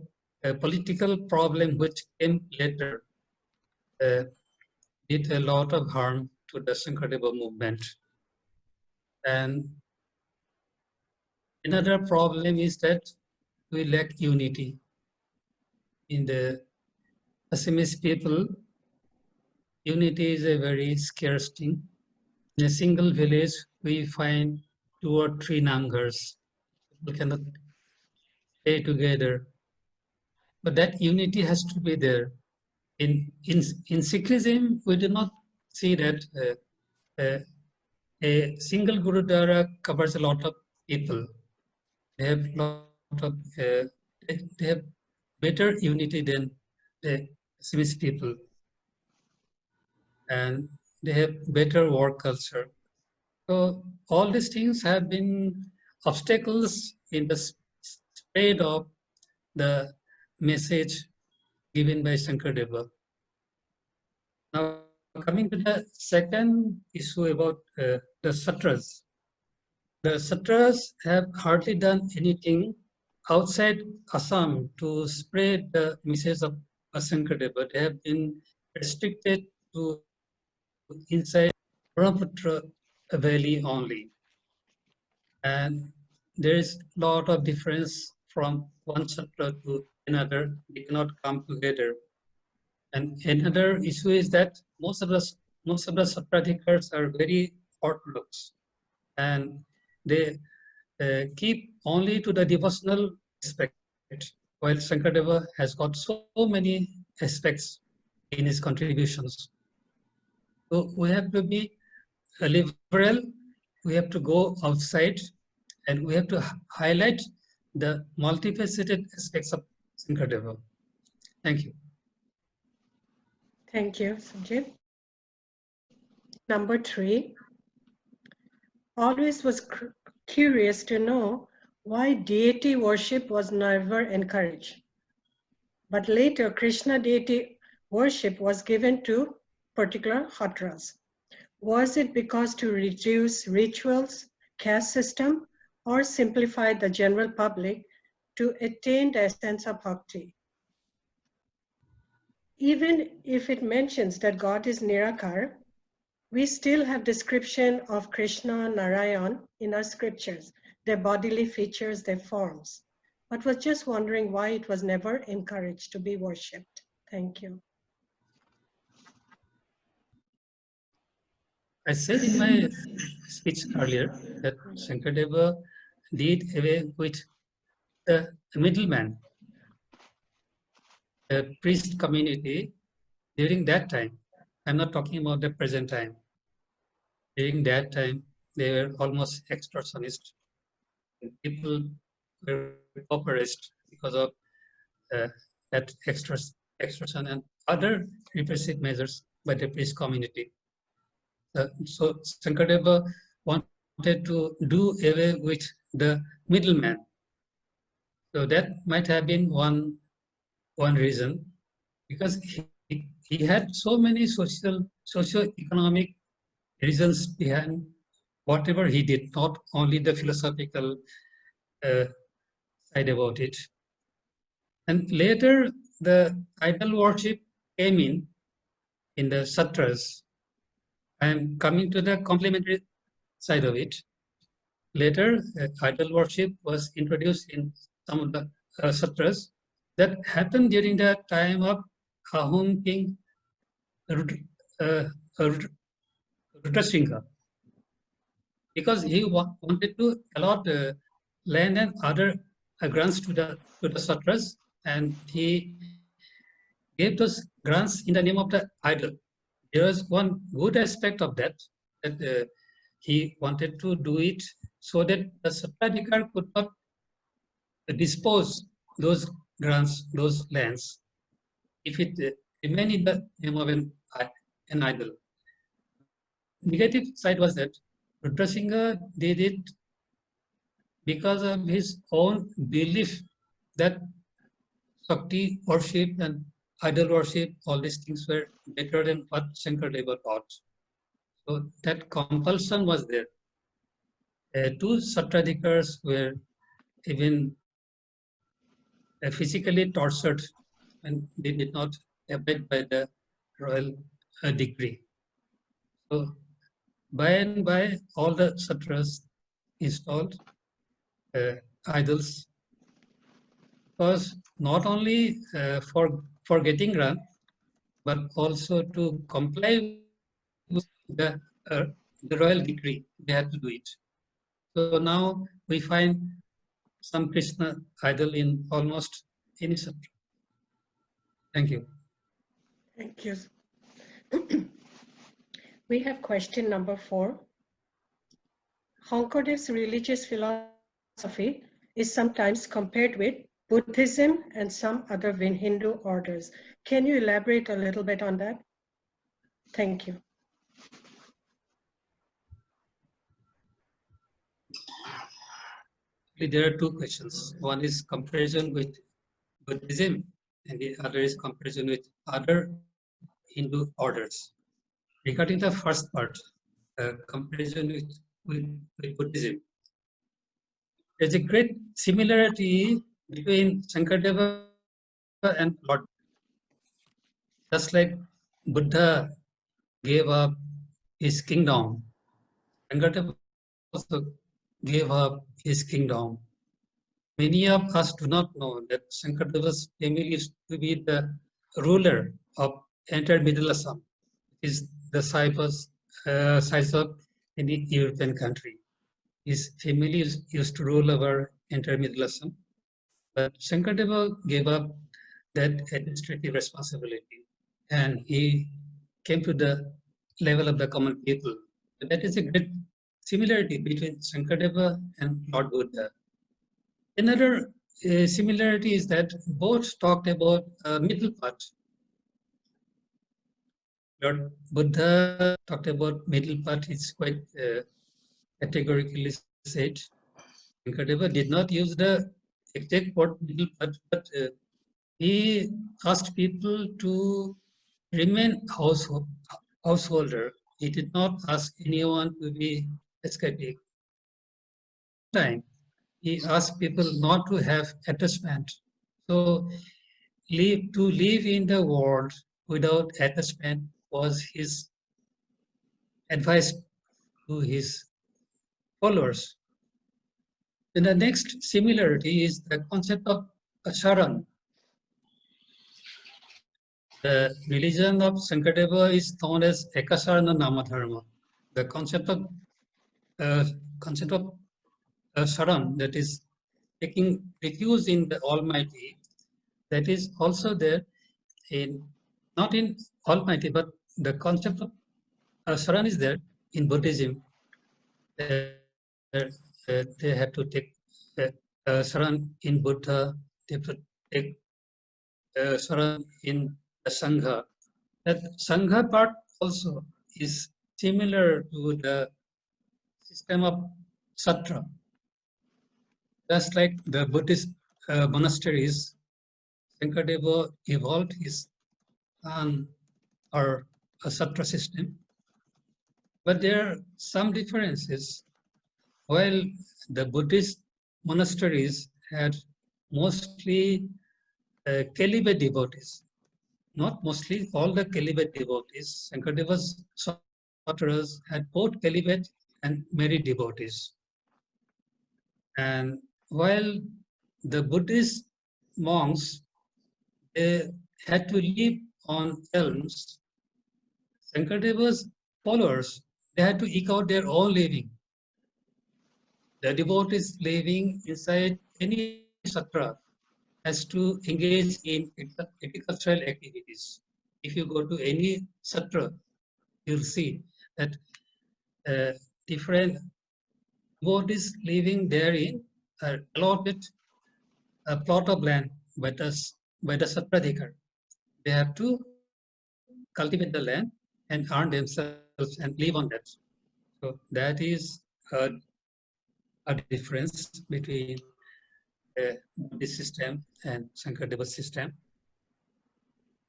political problem which came later did a lot of harm to the Sankardeva movement. And another problem is that we lack unity. In the Assamese people, unity is a very scarce thing. In a single village, we find 2 or 3 Naamghars. People cannot stay together. But that unity has to be there. In Sikhism, we do not see that a single Gurudwara covers a lot of people. They have they have better unity than the Swiss people, and they have better work culture. So all these things have been obstacles in the spread of the message given by Sankardeva. Now, coming to the second issue about the Satras. The Satras have hardly done anything outside Assam to spread the message of Sankardeva. They have been restricted to inside Brahmaputra Valley only. And there is a lot of difference from one Satra to another. They cannot come together. And another issue is that most of the Satradhikars are very orthodox, and they keep only to the devotional aspect, while Sankardeva has got so many aspects in his contributions. So we have to be liberal, we have to go outside, and we have to highlight the multifaceted aspects of Sankardeva. Thank you. Thank you, Sanjib. Number 3. Always was curious to know why deity worship was never encouraged. But later, Krishna deity worship was given to particular hatras. Was it because to reduce rituals, caste system, or simplify the general public to attain the essence of bhakti? Even if it mentions that God is Nirakar, we still have description of Krishna, Narayan in our scriptures, their bodily features, their forms. But was just wondering why it was never encouraged to be worshipped. Thank you. I said in my speech earlier that Sankardeva did away with the middleman, the priest community during that time. I'm not talking about the present time. During that time, they were almost extortionist. People were oppressed because of that extortion and other repressive measures by the priest community. So Sankardeva wanted to do away with the middleman. So that might have been one reason, because he had so many socio-economic reasons behind whatever he did, not only the philosophical side about it. And later, the idol worship came in the sutras. I am coming to the complementary side of it. Later, idol worship was introduced in some of the sutras that happened during the time of Ahom king Rudrasingha, because he wanted to allot land and other grants to the sutras, and he gave those grants in the name of the idol. There was one good aspect of that he wanted to do it so that the Sattradhikar could not dispose those grants, those lands, if it remained in the name of an idol. Negative side was that Rudrasingha did it because of his own belief that Shakti worship and idol worship, all these things were better than what Sankardeva taught. So that compulsion was there. Two Sattradhikars were even physically tortured and they did not abide by the royal decree. So by and by, all the sutras installed idols, was not only for getting grant, but also to comply with the royal decree. They had to do it. So now we find some Krishna idol in almost any sutra. Thank you. Thank you. We have question number 4. Sankardev's religious philosophy is sometimes compared with Buddhism and some other Hindu orders. Can you elaborate a little bit on that? Thank you. There are two questions. One is comparison with Buddhism, and the other is comparison with other Hindu orders. Regarding the first part, comparison with Buddhism, there's a great similarity between Sankardeva and Lord. Just like Buddha gave up his kingdom, Sankardeva also gave up his kingdom. Many of us do not know that Sankardeva's family used to be the ruler of entire Middle Assam, which is the size of any European country. His family used to rule over entire Middle Assam, but Sankardeva gave up that administrative responsibility and he came to the level of the common people. But that is a great similarity between Sankardeva and Lord Buddha. Another similarity is that both talked about middle path. Lord Buddha talked about middle path. It's quite categorically said, Sankardeva did not use the exact word, but he asked people to remain householder. He did not ask anyone to be escaping. Time, he asked people not to have attachment. So to live in the world without attachment was his advice to his followers. Then the next similarity is the concept of Sharan. The religion of Sankardeva is known as Ekasarana Namadharma. The concept of Sharan, that is taking refuge in the Almighty, that is also there in, not in Almighty, but the concept of Sharan is there in Buddhism. They have to take Sharan in Buddha, they have to take Sharan in the Sangha. That Sangha part also is similar to the system of Satra. Just like the Buddhist monasteries, Sankardeva evolved his or a Satra system. But there are some differences. While the Buddhist monasteries had mostly celibate devotees, not mostly, all the celibate devotees, Sankardeva's Satras had both celibate and married devotees. And while the Buddhist monks, they had to live on alms, Sankardeva's followers, they had to eke out their own living. The devotees living inside any satra has to engage in agricultural activities. If you go to any satra, you'll see that different devotees living therein are allotted a plot of land by the satradhikar. They have to cultivate the land and earn themselves and live on that. So that is a difference between this system and Sankardeva system.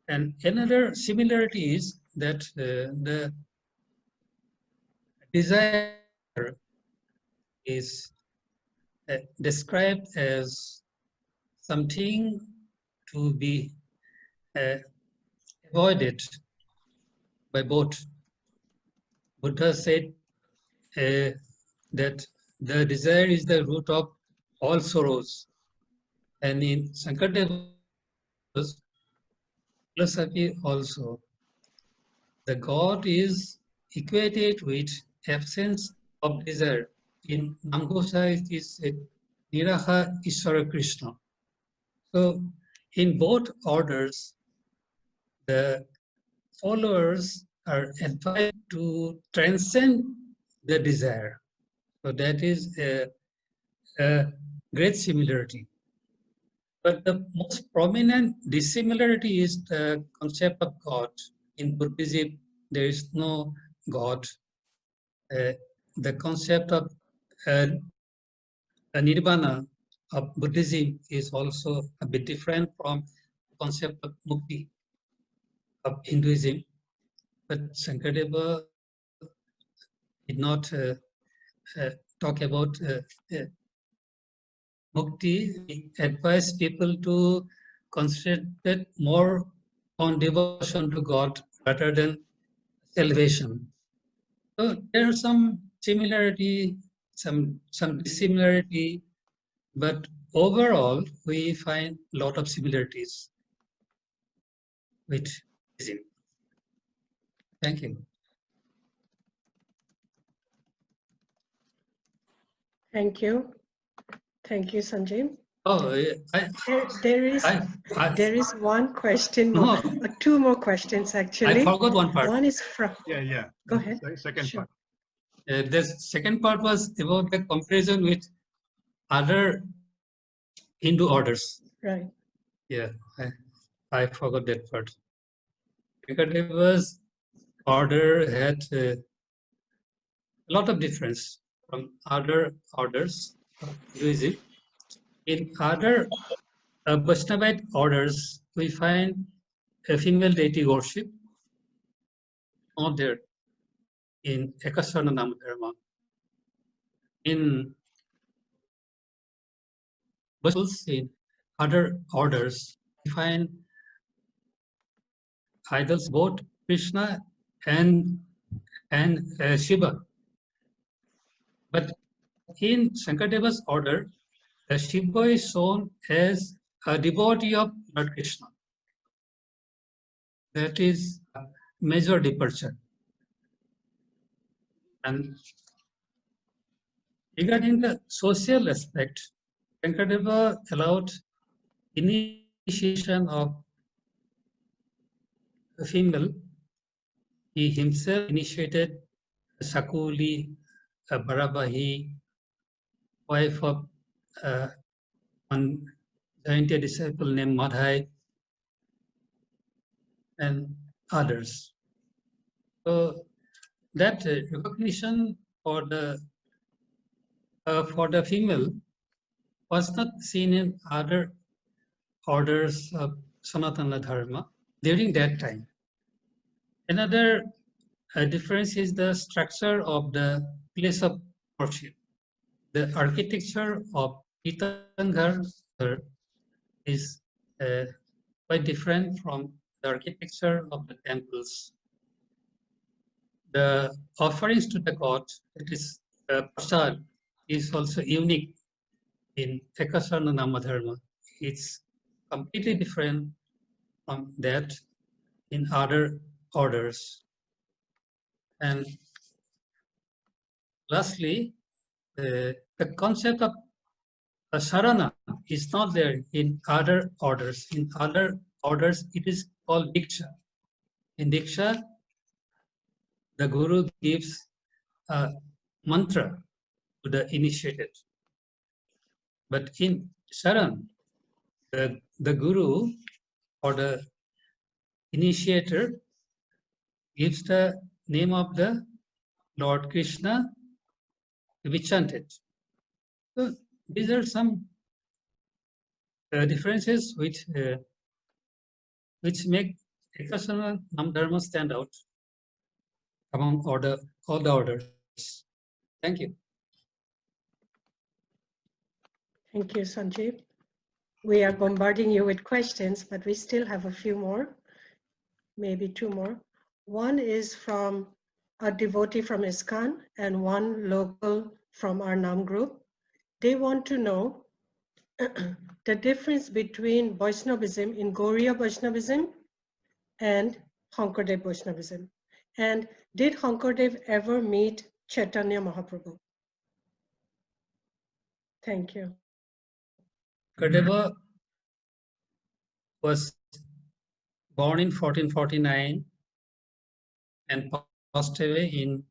And another similarity is that the desire is described as something to be avoided by both. Buddha said that the desire is the root of all sorrows. And in Sankardeva's philosophy also, the God is equated with absence of desire. In Naamghar it is said, Niraha Ishvara Krishna. So in both orders, the followers are advised to transcend the desire. So that is a great similarity. But the most prominent dissimilarity is the concept of God. In Buddhism, there is no God. The concept of nirvana of Buddhism is also a bit different from the concept of mukti of Hinduism. But Sankardeva did not talk about mukti. He advised people to concentrate more on devotion to God rather than salvation. So there are some similarity, some dissimilarity, but overall we find a lot of similarities with Buddhism. Thank you. Thank you. Thank you, Sanjib. Oh, There is one question more, no, two more questions actually. I forgot one part. One is from. Yeah. Go ahead. Second Sure. part. The second part was about the comparison with other Hindu orders. Right. Yeah, I forgot that part. Sankardeva's order had a lot of difference from other orders. Hinduism. In other Vaishnavite orders, we find a female deity worship, not there in Ekasarna Nam Dharma. In in other orders, we find idols both Krishna and Shiva. But in Sankardeva's order, Shiva is shown as a devotee of Lord Krishna. That is a major departure. And regarding the social aspect, Sankardeva allowed initiation of a female. He himself initiated Sakuli, Barabahi, wife of one Jaintia disciple named Madhai, and others. So that recognition for the female was not seen in other orders of Sanatana Dharma during that time. Another difference is the structure of the place of worship. The architecture of Naamghar is quite different from the architecture of the temples. The offerings to the god, that is prasad, is also unique in Ekasarna Namadharma. It's completely different from that in other orders. And lastly, the concept of sarana is not there in other orders. In other orders, it is called diksha. In diksha, the guru gives a mantra to the initiated. But in saran, the guru or the initiator gives the name of the Lord Krishna to be chanted. So these are some differences which make Ekasarna Nam Dharma stand out among all the orders. Thank you. Thank you, Sanjib. We are bombarding you with questions, but we still have a few more, maybe two more. One is from a devotee from ISKCON and one local from our NAAM group. They want to know the difference between Vaishnavism in Gauriya Vaishnavism and Sankardev Vaishnavism. And did Sankardev ever meet Chaitanya Mahaprabhu? Thank you. Sankardeva was born in 1449 and passed away in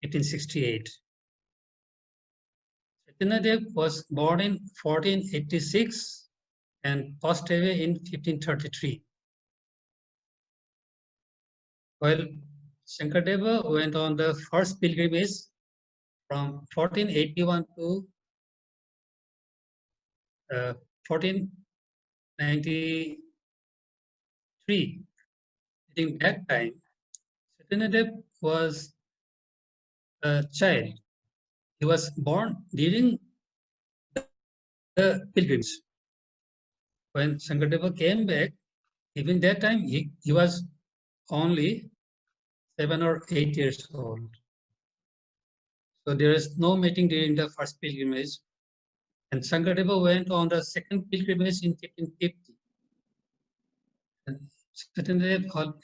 1868. Chaitanya was born in 1486 and passed away in 1533. While Sankardeva went on the first pilgrimage from 1481 to 1493. During that time, Chaitanya was a child. He was born during the pilgrimage. When Sankardeva came back, even that time he was only 7 or 8 years old. So there is no meeting during the first pilgrimage. And Sankardeva went on the second pilgrimage in 1550. And Chaitanya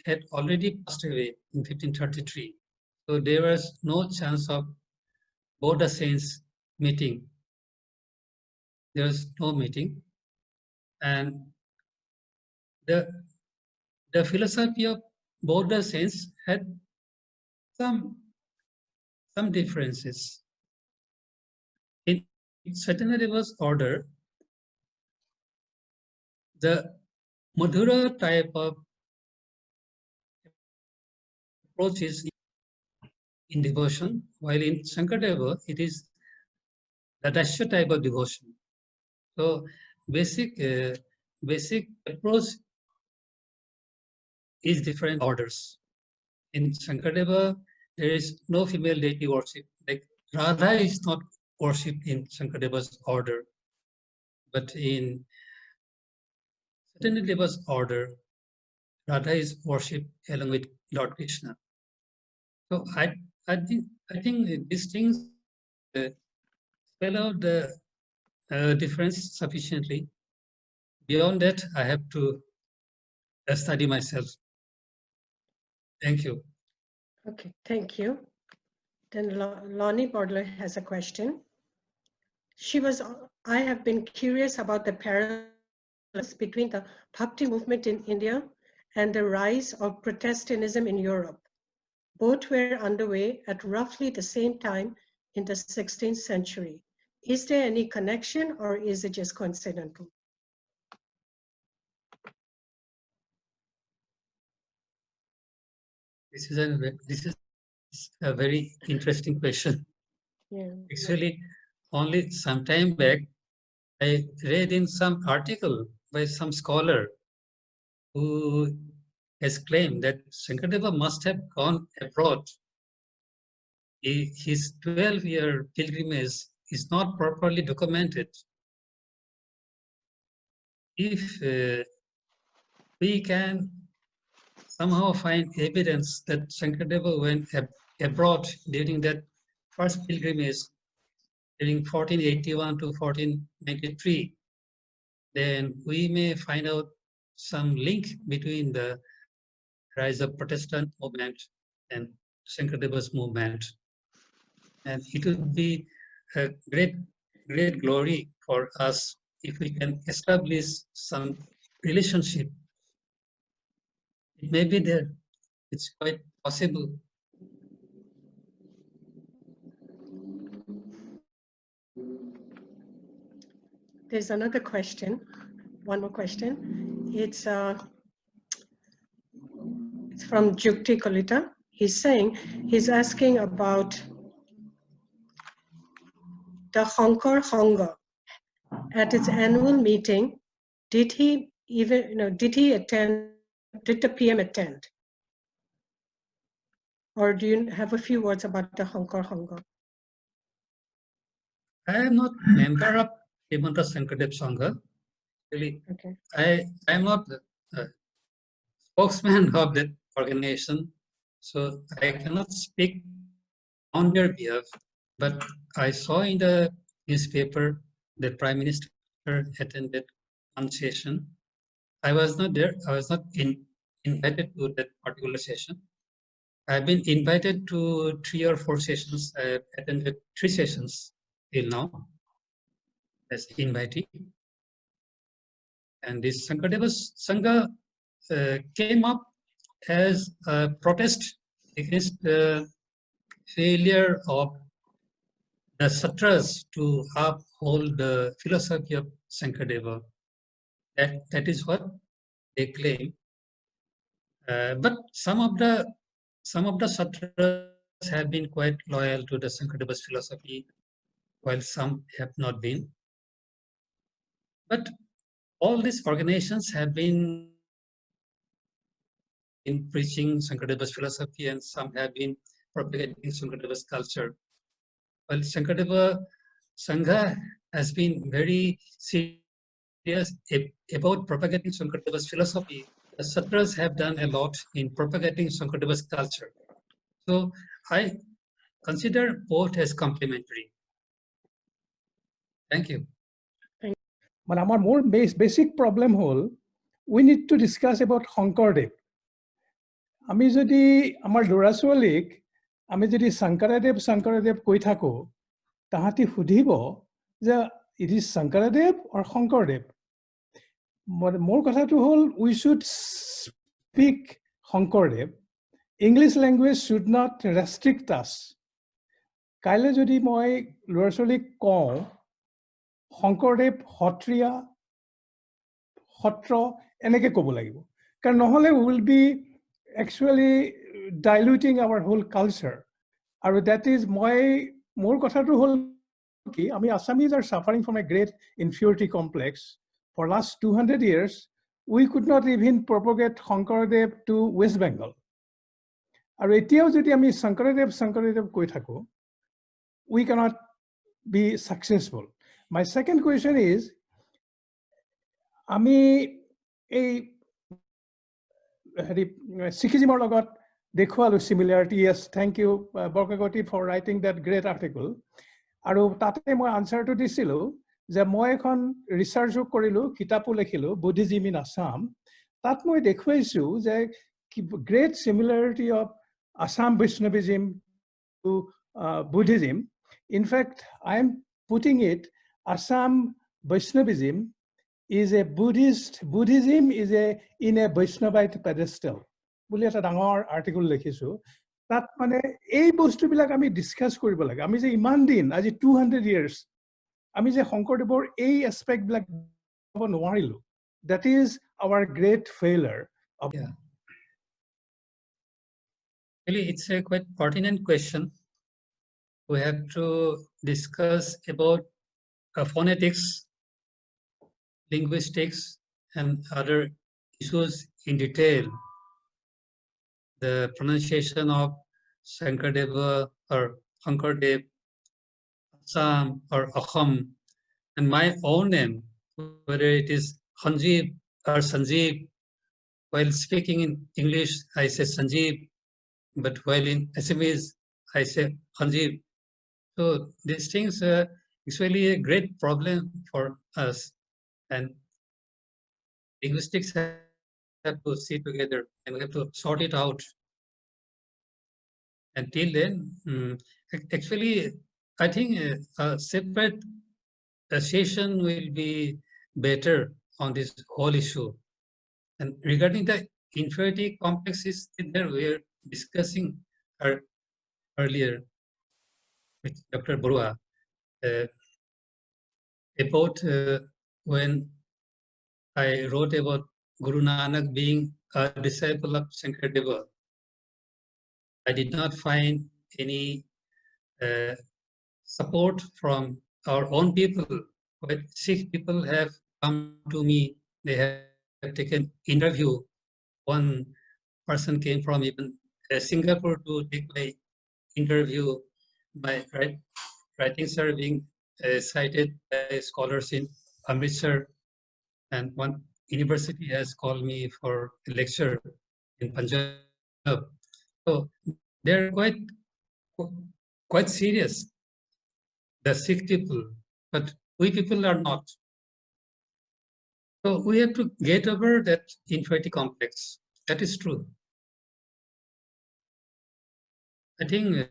had already passed away in 1533. So there was no chance of both the saints meeting. There was no meeting. And the philosophy of both the saints had some differences. In Chaitanya's order, the Madhura type of approach is in devotion, while in Sankardeva, it is the Daisya type of devotion. So basic approach is different orders. In Sankardeva, there is no female deity worship. Like Radha is not worshipped in Sankardeva's order, but in Satyadeva's order, Radha is worshipped along with Lord Krishna. So I think these things spell out the difference sufficiently. Beyond that, I have to study myself. Thank you. Okay, thank you. Then Lonnie Bordler has a question. I have been curious about the parallels between the Bhakti movement in India and the rise of Protestantism in Europe. Both were underway at roughly the same time in the 16th century. Is there any connection or is it just coincidental? This is a very interesting question. Yeah. Actually, only some time back, I read in some article by some scholar who has claimed that Sankardeva must have gone abroad. His 12-year pilgrimage is not properly documented. If we can somehow find evidence that Sankardeva went abroad during that first pilgrimage during 1481 to 1493, then we may find out some link between the rise of Protestant movement and Sankardeva's movement. And it would be a great glory for us if we can establish some relationship. It may be there. It's quite possible. There's another question, one more question. It's from Jukti Kolita. He's asking about the Hongkor Honga. At its annual meeting, did the PM attend? Or do you have a few words about the Hongkor Honga? I am not a member of Srimanta Sankardeva Sangha. Really, Okay. I am not a spokesman of that organization, so I cannot speak on their behalf. But I saw in the newspaper that Prime Minister attended one session. I was not there. I was not invited to that particular session. I've been invited to 3 or 4 sessions. I attended 3 sessions till now as invitee. And this Sankardeva Sangha came up as a protest against the failure of the Satras to uphold the philosophy of Sankardeva. That is what they claim. But some of the Satras have been quite loyal to the Sankardeva's philosophy, while some have not been. But all these organizations have been preaching Sankardeva's philosophy, and some have been propagating Sankardeva's culture. Well, Sankardeva Sangha has been very serious about propagating Sankardeva's philosophy. The Satras have done a lot in propagating Sankardeva's culture. So I consider both as complementary. Thank you. But our more basic problem hole, we need to discuss about Sankardev. আমি যদি আমাৰ ল'ৰা ছোৱালীক আমি যদি Sankardev কৈ থাকো, তাহাঁতি সুধিব যে it is Sankardev or Sankardev. মোৰ কথাটো হ'ল we should speak Sankardev. English language should not restrict us. কাইলৈ যদি মই ল'ৰা ছোৱালীক কওঁ Sankardev সত্ৰীয়া সত্ৰ এনেকৈ ক'ব লাগিব, কাৰণ নহ'লে we will be actually diluting our whole culture. And that is মোৰ কথাটো হ'ল I mean, Assamese are suffering from a great inferiority complex. For last 200 years, we could not even propagate Sankardev to West Bengal. And etiao jodi ami Sankardev koi thako, we cannot be successful. My second question is, ami ei Sikhismor logot dekhualu similarity. Yes, thank you, Borkakoti, for writing that great article. Aru tate moi answer to disilu je moi ekhon research korilu, kitapu lekhilu, Buddhism in Assam. Tat moi dekhuaisu je great similarity of Assam Vaishnavism to Buddhism. In fact, I am putting it, Assam Vaishnavism is a Buddhism is in a Vaishnavite pedestal. Buli eta dangor article lekhisu. Tat mane ei bostu bilak ami discuss koribo lage. Ami je iman din, aji 200 years, ami je Sankardeবৰ ei aspect bilak নোৱাৰিলো. That is our great failure. Yeah. Really, it's a quite pertinent question. We have to discuss about phonetics, linguistics, and other issues in detail. The pronunciation of Sankardeva or Sankardev, Assam or Acham, and my own name, whether it is Sanjib or Sanjib. While speaking in English, I say Sanjib, but while in Assamese, I say Sanjib. So these things are actually a great problem for us, and linguistics have to sit together and we have to sort it out. Until then, actually, I think a separate session will be better on this whole issue. And regarding the inferiority complexes that we are discussing earlier with Dr. Barua about when I wrote about Guru Nanak being a disciple of Sankardeva. I did not find any support from our own people, but Sikh people have come to me. They have taken interview. One person came from even Singapore to take my interview. My writings are being cited by scholars in Amritsar, and one university has called me for a lecture in Punjab. So they're quite serious, the Sikh people, but we people are not. So we have to get over that inferiority complex. That is true. I think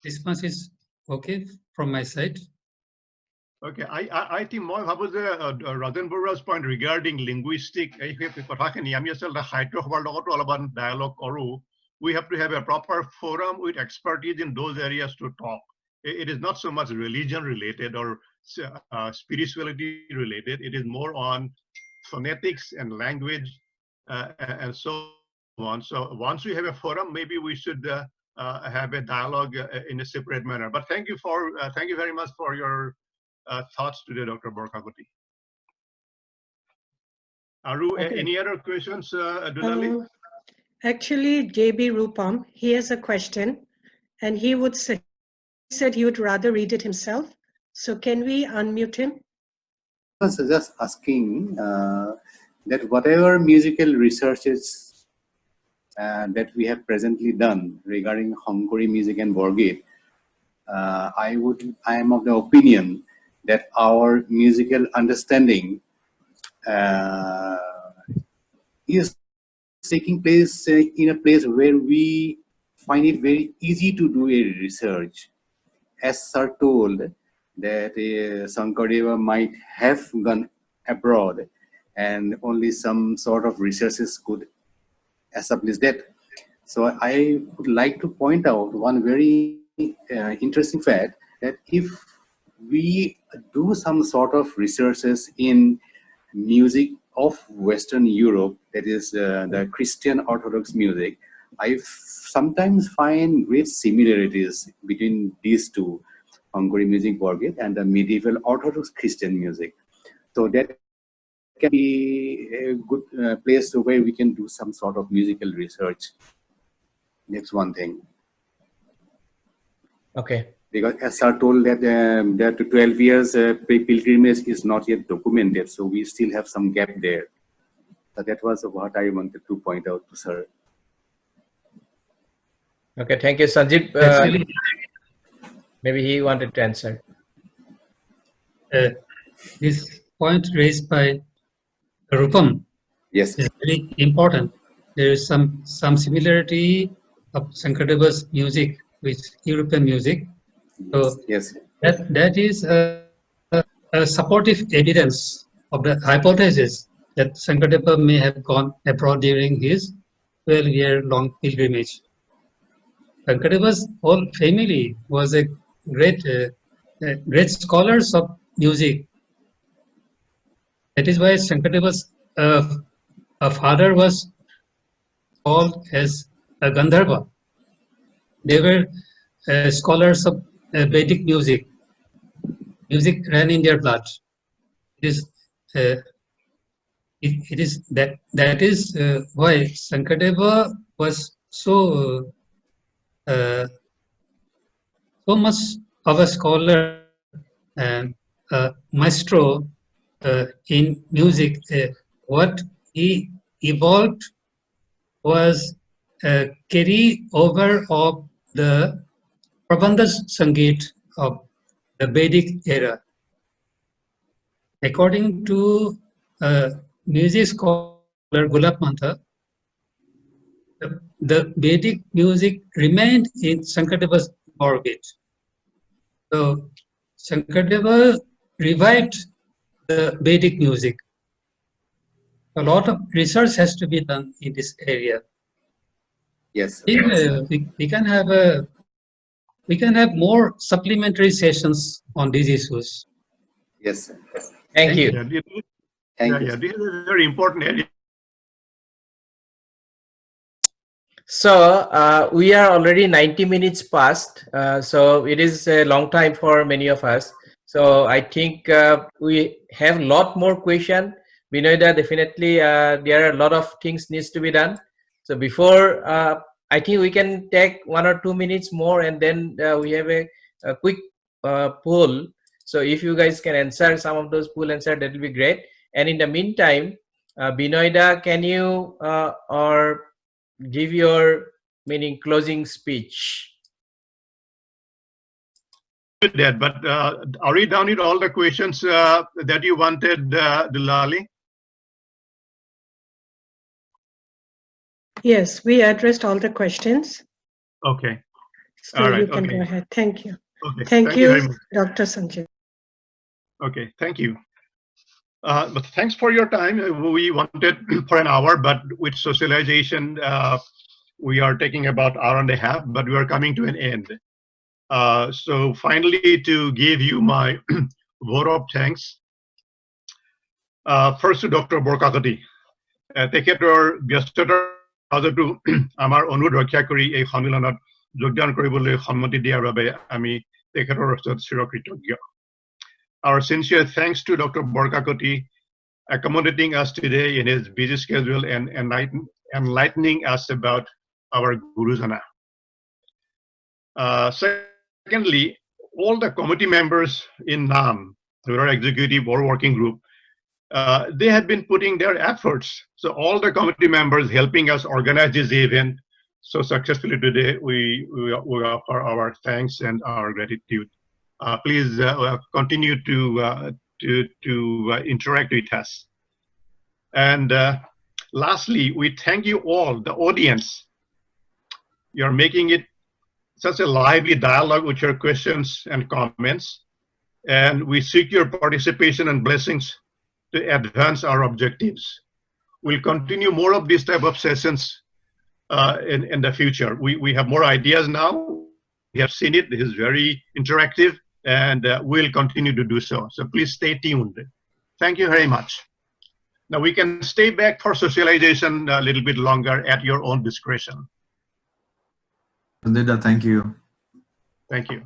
this much is okay from my side. Okay, I think মই ভাবো যে Rajan Barua's point regarding linguistic কথাখিনি আমি আচলতে সাহিত্য সভাৰ লগতো অলপমান dialogue কৰো. We have to have a proper forum with expertise in those areas to talk. It is not so much religion related or spirituality related. It is more on phonetics and language and so on. So once we have a forum, maybe we should have a dialogue in a separate manner. But thank you very much for your thoughts today, Dr. Borkakoti. Aru, Okay. any other questions, Dunali? Actually, JB Rupam, he has a question, and he said he would rather read it himself. So can we unmute him? I was just asking that whatever musical researches that we have presently done regarding Hongkori music and Borgate, I am of the opinion that our musical understanding is taking place in a place where we find it very easy to do a research. As sir told that Sankardeva might have gone abroad and only some sort of researches could establish that. So I would like to point out one very interesting fact, that if we do some sort of researches in music of Western Europe, that is the Christian Orthodox music, I sometimes find great similarities between these two. Hungary music Borgit and the medieval Orthodox Christian music. So that can be a good place where we can do some sort of musical research. That's one thing. Okay. Because as sir told that that 12 years pilgrimage is not yet documented, so we still have some gap there. So that was what I wanted to point out to sir. Okay, thank you, Sanjib. Actually, Maybe he wanted to answer. this point raised by Rupam Yes. is very important. There is some similarity of Sankardeva's music with European music. So yes. that is a supportive evidence of the hypothesis that Sankardeva may have gone abroad during his 12-year-long pilgrimage. Sankardeva's whole family was a great scholars of music. That is why Sankardeva's father was called as a Gandharva. They were scholars of Vedic music. Music ran in their blood. It is that is why Sankardeva was so much of a scholar and maestro in music. What he evolved was a carry over of the Prabandha Sangeet of the Vedic era. According to music scholar Gulab Mantha, the Vedic music remained in Sankardeva's orbit. So Sankardeva revived the Vedic music. A lot of research has to be done in this area. Yes. We can have more supplementary sessions on these issues. Yes. Thank you. Thank you. This is a very important area. So we are already 90 minutes past. So it is a long time for many of us. So I think we have a lot more questions. Binoida, definitely there are a lot of things needs to be done. So before, I think we can take 1 or 2 minutes more, and then we have a quick poll. So if you guys can answer some of those poll answers, that will be great. And in the meantime, Binoida, can you or give your closing speech? That, but are we done with all the questions that you wanted, Dulali? Yes, we addressed all the questions. Okay. So all right. you can Okay. go ahead. Thank you. Okay. Thank you very you, much. Dr. Sanjib. Okay. Thank you. But thanks for your time. We wanted for an hour, but with socialization, we are taking about 1.5 hours, but we are coming to an end. So finally, to give you my vote of thanks, first to Dr. Borkakoti. তেখেতৰ ব্যস্ততাৰ মাজতো আমাৰ অনুৰোধ ৰক্ষা কৰি এই সন্মিলনত যোগদান কৰিবলৈ সন্মতি দিয়াৰ বাবে আমি তেখেতৰ ওচৰত চিৰকৃতজ্ঞ। Our sincere thanks to Dr. Borkakoti accommodating us today in his busy schedule and enlightening us about our Gurujana. Secondly, all the committee members in NAAM, our executive or working group, they have been putting their efforts. So all the committee members helping us organize this event so successfully today, we offer our thanks and our gratitude. Please continue to interact with us. And lastly, we thank you all, the audience. You're making it such a lively dialogue with your questions and comments. And we seek your participation and blessings to advance our objectives. We'll continue more of these type of sessions in the future. We have more ideas now. We have seen it. This is very interactive, and we'll continue to do so. So please stay tuned. Thank you very much. Now we can stay back for socialization a little bit longer at your own discretion. Nandita, thank you. Thank you.